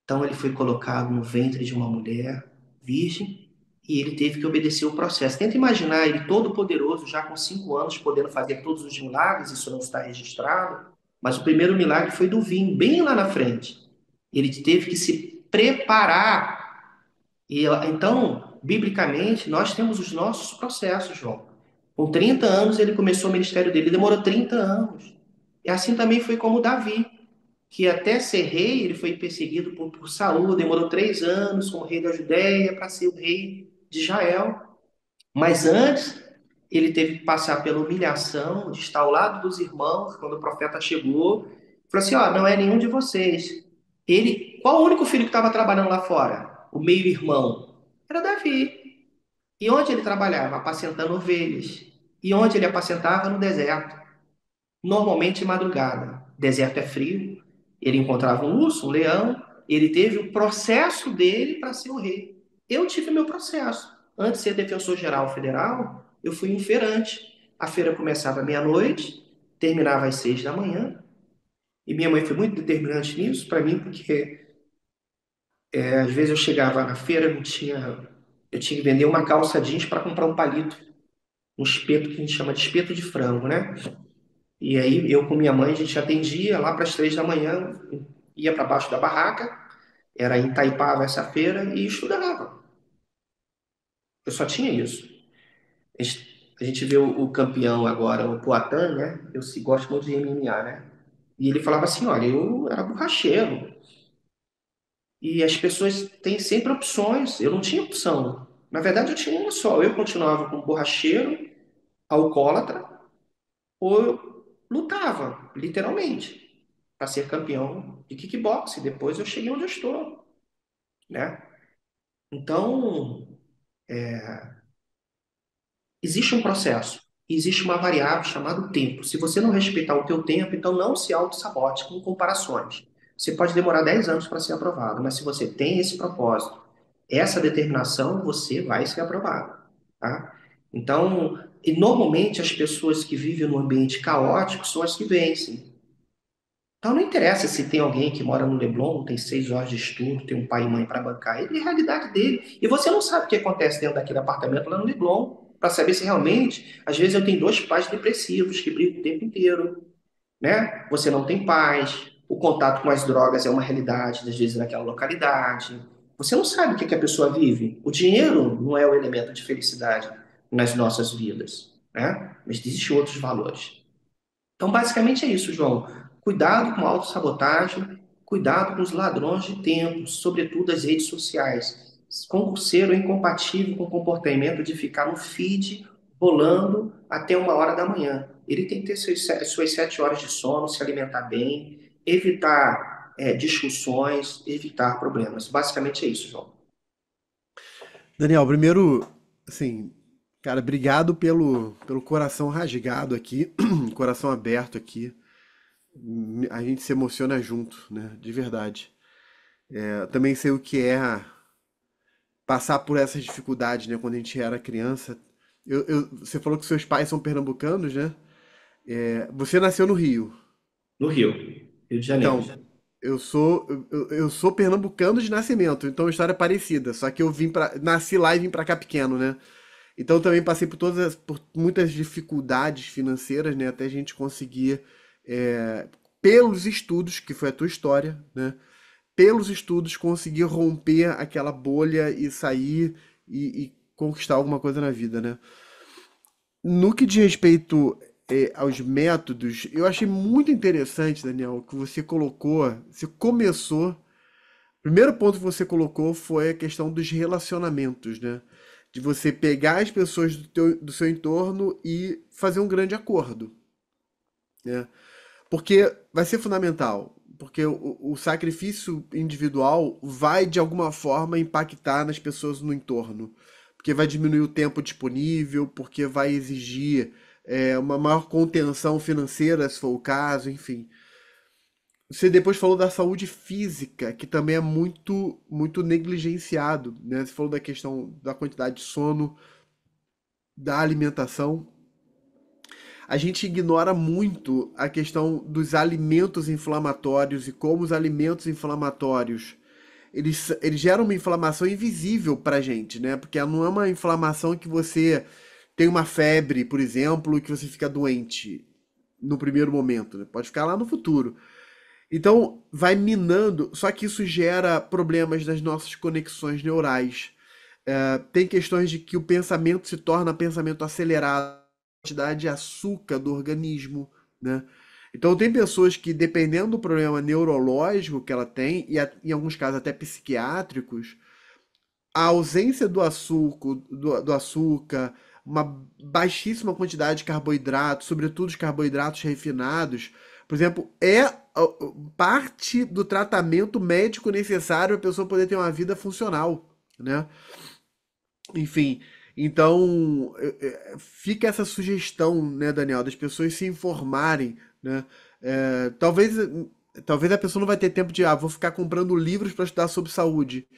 Speaker 2: Então ele foi colocado no ventre de uma mulher virgem e ele teve que obedecer o processo. Tenta imaginar ele todo poderoso, já com 5 anos, podendo fazer todos os milagres, isso não está registrado, mas o primeiro milagre foi do vinho, bem lá na frente. Ele teve que se preparar. E então, biblicamente, nós temos os nossos processos, João. Com 30 anos ele começou o ministério dele, demorou 30 anos. E assim também foi como Davi, que até ser rei, ele foi perseguido por Saul, demorou 3 anos como rei da Judéia para ser o rei de Israel. Mas antes, ele teve que passar pela humilhação de estar ao lado dos irmãos, quando o profeta chegou, falou assim: ó, não é nenhum de vocês. Ele, qual o único filho que estava trabalhando lá fora? O meio-irmão. Era Davi. E onde ele trabalhava? Apacentando ovelhas. E onde ele apacentava? No deserto. Normalmente de madrugada. Deserto é frio. Ele encontrava um urso, um leão. Ele teve o processo dele para ser o rei. Eu tive meu processo. Antes de ser defensor geral federal, eu fui um feirante. A feira começava meia-noite, terminava às 6 da manhã. E minha mãe foi muito determinante nisso para mim, porque às vezes eu chegava na feira, não tinha, eu tinha que vender uma calça jeans para comprar um palito, um espeto que a gente chama de espeto de frango, né? E aí eu com minha mãe, a gente atendia lá para as 3 da manhã, ia para baixo da barraca, era em Itaipava essa feira, e estudava. Eu só tinha isso. A gente vê o campeão agora, o Poatan, né? Eu gosto muito de MMA, né? E ele falava assim: olha, eu era borracheiro. E as pessoas têm sempre opções. Eu não tinha opção. Na verdade, eu tinha uma só. Eu continuava como borracheiro, alcoólatra, ou eu lutava, literalmente, para ser campeão de kickboxing. Depois eu cheguei onde eu estou, né? Então, existe um processo, existe uma variável chamada tempo. Se você não respeitar o teu tempo, então não se auto-sabote com comparações. Você pode demorar 10 anos para ser aprovado, mas se você tem esse propósito, essa determinação, você vai ser aprovado, tá? Então, e normalmente as pessoas que vivem num ambiente caótico são as que vencem. Então não interessa se tem alguém que mora no Leblon, tem 6 horas de estudo, tem um pai e mãe para bancar, ele é a realidade dele. E você não sabe o que acontece dentro daquele apartamento lá no Leblon, para saber se realmente, às vezes eu tenho dois pais depressivos que brigam o tempo inteiro. né? Você não tem paz, o contato com as drogas é uma realidade, às vezes, naquela localidade. Você não sabe o que que a pessoa vive. O dinheiro não é o elemento de felicidade nas nossas vidas, né? Mas existem outros valores. Então, basicamente é isso, João. Cuidado com a autossabotagem, cuidado com os ladrões de tempo, sobretudo as redes sociais. Concurseiro é incompatível com o comportamento de ficar no feed rolando até 1 hora da manhã. Ele tem que ter suas 7 horas de sono, se alimentar bem, evitar discussões, evitar problemas. Basicamente é isso, João.
Speaker 1: Daniel, primeiro, assim, cara, obrigado pelo coração rasgado aqui, coração aberto aqui. A gente se emociona junto, né? De verdade. Eu também sei o que é passar por essas dificuldades, né? Quando a gente era criança. Você falou que seus pais são pernambucanos, né? Você nasceu no Rio.
Speaker 2: No Rio, Rio de
Speaker 1: Então,
Speaker 2: Janeiro.
Speaker 1: eu sou pernambucano de nascimento, então a história é parecida. Só que nasci lá e vim pra cá pequeno, né? Então eu também passei por muitas dificuldades financeiras, né? Até a gente conseguir, pelos estudos, que foi a tua história, né? Pelos estudos, conseguir romper aquela bolha e sair e conquistar alguma coisa na vida, né? No que diz respeito, aos métodos, eu achei muito interessante, Daniel, que você começou. O primeiro ponto que você colocou foi a questão dos relacionamentos, né? De você pegar as pessoas do seu entorno e fazer um grande acordo, né? Porque vai ser fundamental, porque o sacrifício individual vai de alguma forma impactar nas pessoas no entorno, porque vai diminuir o tempo disponível, porque vai exigir uma maior contenção financeira, se for o caso, enfim. Você depois falou da saúde física, que também é muito negligenciado, né? Você falou da questão da quantidade de sono, da alimentação. A gente ignora muito a questão dos alimentos inflamatórios e como os alimentos inflamatórios eles geram uma inflamação invisível pra gente, né? Porque não é uma inflamação que você tem uma febre, por exemplo, e que você fica doente no primeiro momento, né? Pode ficar lá no futuro. Então, vai minando, só que isso gera problemas nas nossas conexões neurais. Tem questões de que o pensamento se torna pensamento acelerado, a quantidade de açúcar do organismo, né? Então, tem pessoas que, dependendo do problema neurológico que ela tem, e em alguns casos até psiquiátricos, a ausência do açúcar, uma baixíssima quantidade de carboidratos, sobretudo os carboidratos refinados, por exemplo, parte do tratamento médico necessário para a pessoa poder ter uma vida funcional, né? Enfim, então fica essa sugestão, né, Daniel, das pessoas se informarem, né? Talvez a pessoa não vai ter tempo de, vou ficar comprando livros para estudar sobre saúde.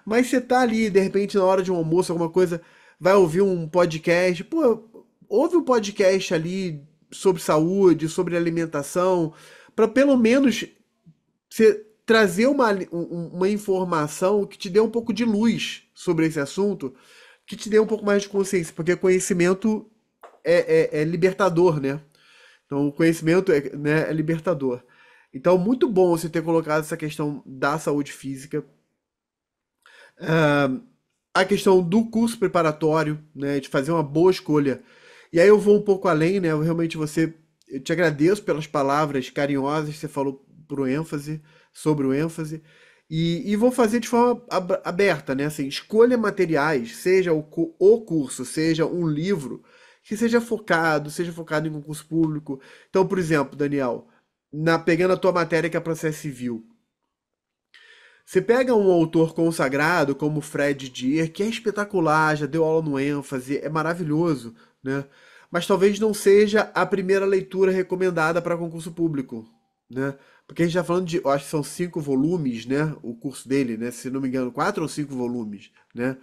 Speaker 1: Mas você tá ali, de repente, na hora de um almoço, alguma coisa, vai ouvir um podcast, pô, ouve um podcast ali sobre saúde, sobre alimentação, para pelo menos você trazer uma informação que te dê um pouco de luz sobre esse assunto, que te dê um pouco mais de consciência, porque conhecimento é libertador, né? Então, o conhecimento né, é libertador. Então, muito bom você ter colocado essa questão da saúde física. A questão do curso preparatório, né, de fazer uma boa escolha. E aí eu vou um pouco além, né? Eu te agradeço pelas palavras carinhosas que você falou sobre o ênfase, e vou fazer de forma aberta, né? Assim, escolha materiais, seja o curso, seja um livro, que seja focado em concurso público. Então, por exemplo, Daniel, pegando a tua matéria que é processo civil, você pega um autor consagrado como Fred Dier, que é espetacular, já deu aula no ênfase, é maravilhoso, né? Mas talvez não seja a primeira leitura recomendada para concurso público, né? Porque a gente está falando de, eu acho que são 5 volumes, né? O curso dele, né? Se não me engano, 4 ou 5 volumes, né?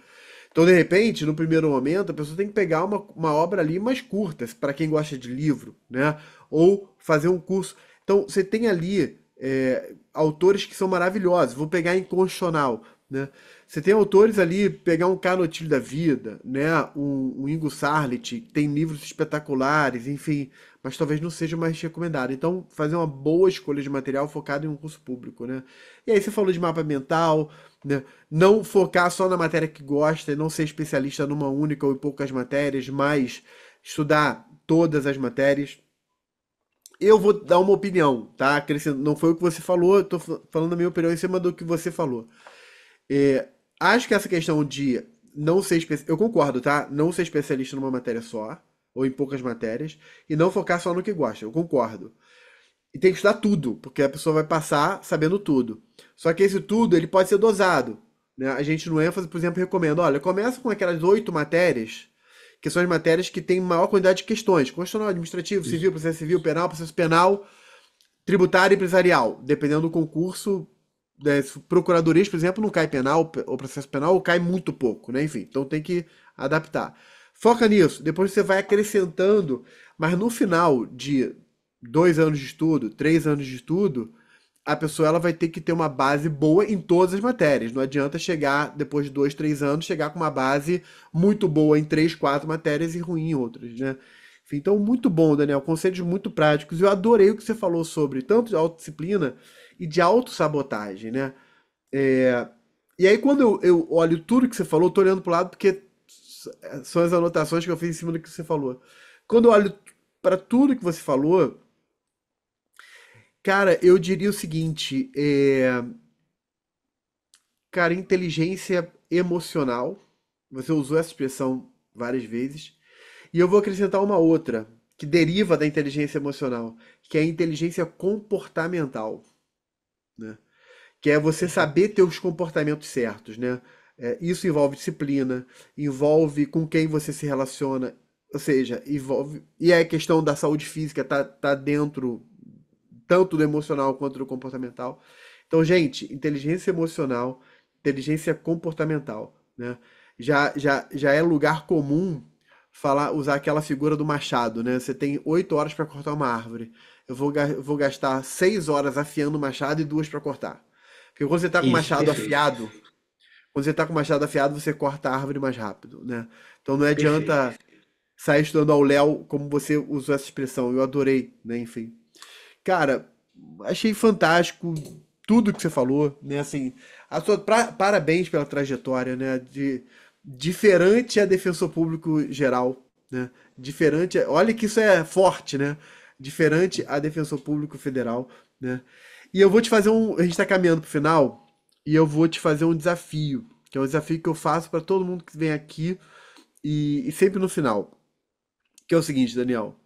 Speaker 1: Então, de repente, no primeiro momento, a pessoa tem que pegar uma obra ali mais curta, para quem gosta de livro, né? Ou fazer um curso. Então, você tem ali autores que são maravilhosos. Vou pegar em constitucional. né? Você tem autores ali, pegar um Carlo Otílio da vida, né? Um Ingo Sarlit, que tem livros espetaculares, enfim, mas talvez não seja o mais recomendado. Então, fazer uma boa escolha de material focado em um curso público, né? E aí você falou de mapa mental, né? Não focar só na matéria que gosta e não ser especialista numa única ou em poucas matérias, mas estudar todas as matérias. Eu vou dar uma opinião, tá? Não foi o que você falou, eu tô falando a minha opinião em cima do que você falou. É, acho que essa questão de não ser especialista. Eu concordo, tá? Não ser especialista numa matéria só, ou em poucas matérias, e não focar só no que gosta. Eu concordo. E tem que estudar tudo, porque a pessoa vai passar sabendo tudo. Só que esse tudo, ele pode ser dosado, né? A gente no ênfase, por exemplo, recomenda, olha, começa com aquelas 8 matérias, que são as matérias que têm maior quantidade de questões. Constitucional, administrativo,
Speaker 2: Isso.
Speaker 1: civil, penal, processo penal, tributário e empresarial. Dependendo do concurso, né, procuradoria, por exemplo, não cai penal ou processo penal, ou cai muito pouco, né? Enfim, então tem que adaptar. Foca nisso, depois você vai acrescentando, mas no final de 2 anos de estudo, 3 anos de estudo, a pessoa ela vai ter que ter uma base boa em todas as matérias. Não adianta chegar, depois de 2, 3 anos, chegar com uma base muito boa em 3, 4 matérias e ruim em outras, né? Enfim, então, muito bom, Daniel. Conselhos muito práticos. Eu adorei o que você falou sobre tanto de autodisciplina e de autossabotagem, né? É, e aí, quando eu olho tudo que você falou, eu tô olhando pro lado porque são as anotações que eu fiz em cima do que você falou. Quando eu olho para tudo que você falou, cara, eu diria o seguinte, cara, inteligência emocional. Você usou essa expressão várias vezes. E eu vou acrescentar uma outra, que deriva da inteligência emocional, que é a inteligência comportamental, né? Que é você saber ter os comportamentos certos, né? Isso envolve disciplina, envolve com quem você se relaciona, ou seja, envolve. E a questão da saúde física tá dentro tanto do emocional quanto do comportamental. Então, gente, inteligência emocional, inteligência comportamental, né? Já é lugar comum usar aquela figura do machado, né? Você tem 8 horas para cortar uma árvore. Eu vou gastar 6 horas afiando o machado e 2 para cortar. Porque quando você tá com o
Speaker 2: Isso,
Speaker 1: machado
Speaker 2: perfeito.
Speaker 1: afiado, quando você tá com o machado afiado, você corta a árvore mais rápido, né? Então não
Speaker 2: Perfeito.
Speaker 1: adianta sair estudando ao léu, como você usou essa expressão. Eu adorei, né? Enfim. Cara, achei fantástico tudo que você falou, né? Assim, parabéns pela trajetória, né? Diferente a defensor público geral, né? Diferente, olha que isso é forte, né? Diferente a defensor público federal, né? E eu vou te fazer a gente está caminhando pro final e eu vou te fazer um desafio, que é um desafio que eu faço para todo mundo que vem aqui e sempre no final, que é o seguinte, Daniel.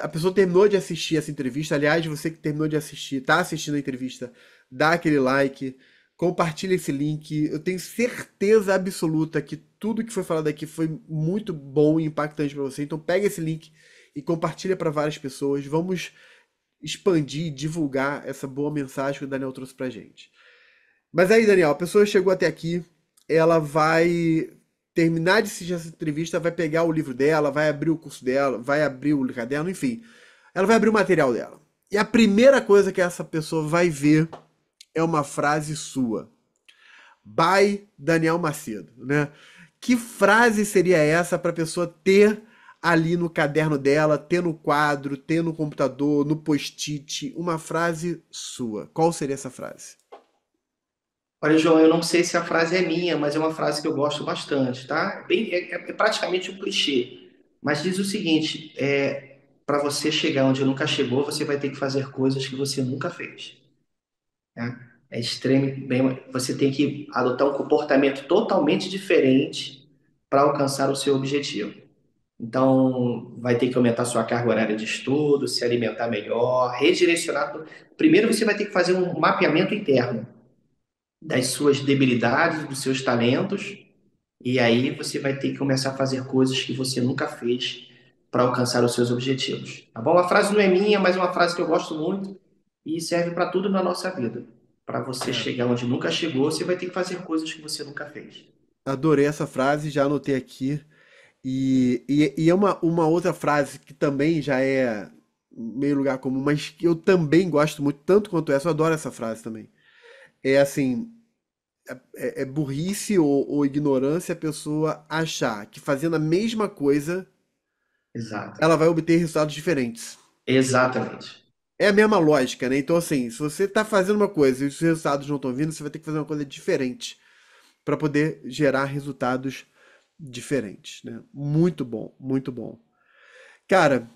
Speaker 1: A pessoa terminou de assistir essa entrevista. Aliás, você que terminou de assistir, tá assistindo a entrevista, dá aquele like, compartilha esse link. Eu tenho certeza absoluta que tudo que foi falado aqui foi muito bom e impactante para você. Então pega esse link e compartilha para várias pessoas. Vamos expandir, divulgar essa boa mensagem que o Daniel trouxe pra gente. Mas aí, Daniel, a pessoa chegou até aqui, ela vai terminar de assistir essa entrevista, vai pegar o livro dela, vai abrir o curso dela, vai abrir o caderno, enfim. Ela vai abrir o material dela. E a primeira coisa que essa pessoa vai ver é uma frase sua. By Daniel Macedo, né? Que frase seria essa para a pessoa ter ali no caderno dela, ter no quadro, ter no computador, no post-it, uma frase sua? Qual seria essa frase?
Speaker 2: Olha, João, eu não sei se a frase é minha, mas é uma frase que eu gosto bastante, tá? É praticamente um clichê. Mas diz o seguinte: para você chegar onde nunca chegou, você vai ter que fazer coisas que você nunca fez, né? É extremo, você tem que adotar um comportamento totalmente diferente para alcançar o seu objetivo. Então, vai ter que aumentar sua carga horária de estudo, se alimentar melhor, redirecionar. Primeiro, você vai ter que fazer um mapeamento interno das suas debilidades, dos seus talentos, e aí você vai ter que começar a fazer coisas que você nunca fez para alcançar os seus objetivos. Tá bom? A frase não é minha, mas é uma frase que eu gosto muito e serve para tudo na nossa vida. Para você
Speaker 1: É,
Speaker 2: chegar onde nunca chegou, você vai ter que fazer coisas que você nunca fez.
Speaker 1: adorei essa frase, já anotei aqui. E é uma outra frase que também já é meio lugar comum, mas que eu também gosto muito, tanto quanto essa, eu adoro essa frase também. É assim, é burrice ou ignorância a pessoa achar que fazendo a mesma coisa
Speaker 2: Exato.
Speaker 1: ela vai obter resultados diferentes.
Speaker 2: Exatamente.
Speaker 1: É a mesma lógica, né? Então, assim, se você tá fazendo uma coisa e os resultados não estão vindo, você vai ter que fazer uma coisa diferente para poder gerar resultados diferentes, né? Muito bom, muito bom. Cara,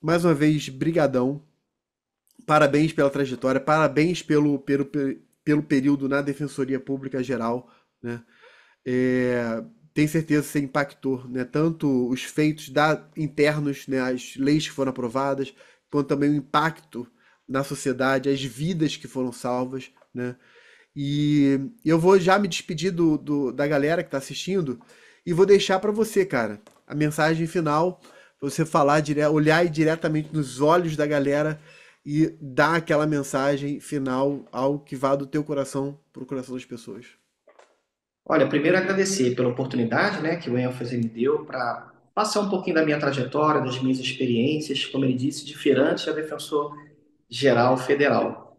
Speaker 1: mais uma vez, brigadão. Parabéns pela trajetória, parabéns pelo período na Defensoria Pública Geral, né? É, tenho certeza que você impactou, né, tanto os feitos internos, né, as leis que foram aprovadas, quanto também o impacto na sociedade, as vidas que foram salvas, né? E eu vou já me despedir da galera que está assistindo e vou deixar para você, cara, a mensagem final, pra você falar, olhar aí diretamente nos olhos da galera e dar aquela mensagem final, algo que vá do teu coração para o coração das pessoas.
Speaker 2: Olha, primeiro agradecer pela oportunidade, né, que o ênfase me deu para passar um pouquinho da minha trajetória, das minhas experiências, como ele disse, diferente da defensor geral federal.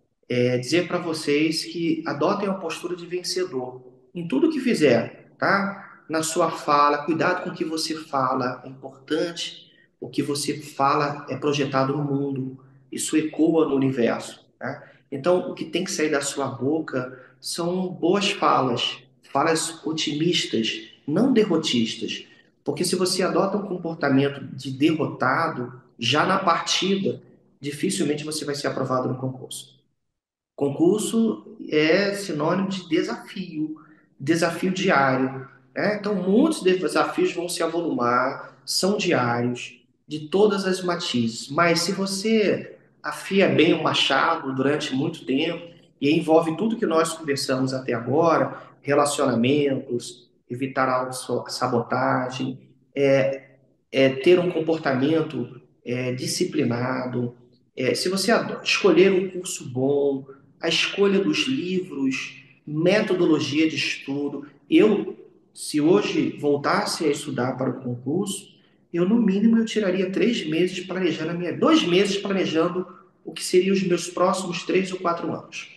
Speaker 2: Dizer para vocês que adotem a postura de vencedor em tudo que fizer, tá? Na sua fala, cuidado com o que você fala, é importante. O que você fala é projetado no mundo, isso ecoa no universo, tá? Então, o que tem que sair da sua boca são boas falas, falas otimistas, não derrotistas. Porque se você adota um comportamento de derrotado, já na partida, dificilmente você vai ser aprovado no concurso. Concurso é sinônimo de desafio, desafio diário, né? Então, muitos desafios vão se avolumar, são diários, de todas as matizes. Mas se você afia bem o machado durante muito tempo, e envolve tudo que nós conversamos até agora, relacionamentos, evitar autossabotagem, ter um comportamento disciplinado, se você escolher um curso bom, a escolha dos livros, metodologia de estudo. Eu, se hoje voltasse a estudar para o concurso, eu no mínimo eu tiraria 3 meses planejando 2 meses planejando o que seriam os meus próximos 3 ou 4 anos,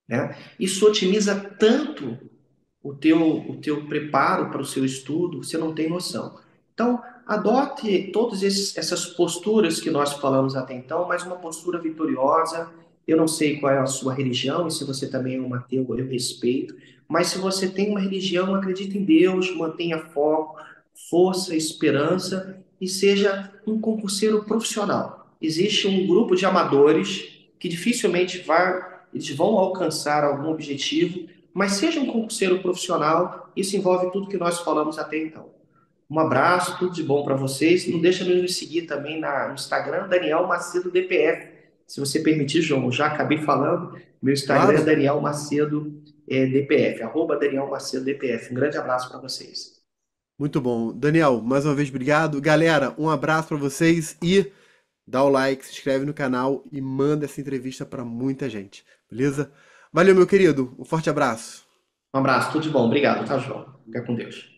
Speaker 2: né? Isso otimiza tanto o teu preparo para o seu estudo, você não tem noção. Então, adote todas essas posturas que nós falamos até então, mas uma postura vitoriosa. Eu não sei qual é a sua religião, e se você também é um ateu, eu respeito, mas se você tem uma religião, acredite em Deus, mantenha foco, força, esperança e seja um concurseiro profissional. Existe um grupo de amadores que dificilmente eles vão alcançar algum objetivo, mas seja um concurseiro profissional, isso envolve tudo que nós falamos até então. Um abraço, tudo de bom para vocês. Não deixa de nos seguir também no Instagram, Daniel Macedo DPF. Se você permitir, João, já acabei falando. Meu Instagram é
Speaker 1: Claro,
Speaker 2: Daniel Macedo DPF, arroba Daniel Macedo DPF. Um grande abraço para vocês.
Speaker 1: muito bom. Daniel, mais uma vez, obrigado. Galera, um abraço para vocês e dá o like, se inscreve no canal e manda essa entrevista para muita gente, beleza? Valeu, meu querido. Um forte abraço.
Speaker 2: Um abraço, tudo de bom. Obrigado, tá, João? Fica com Deus.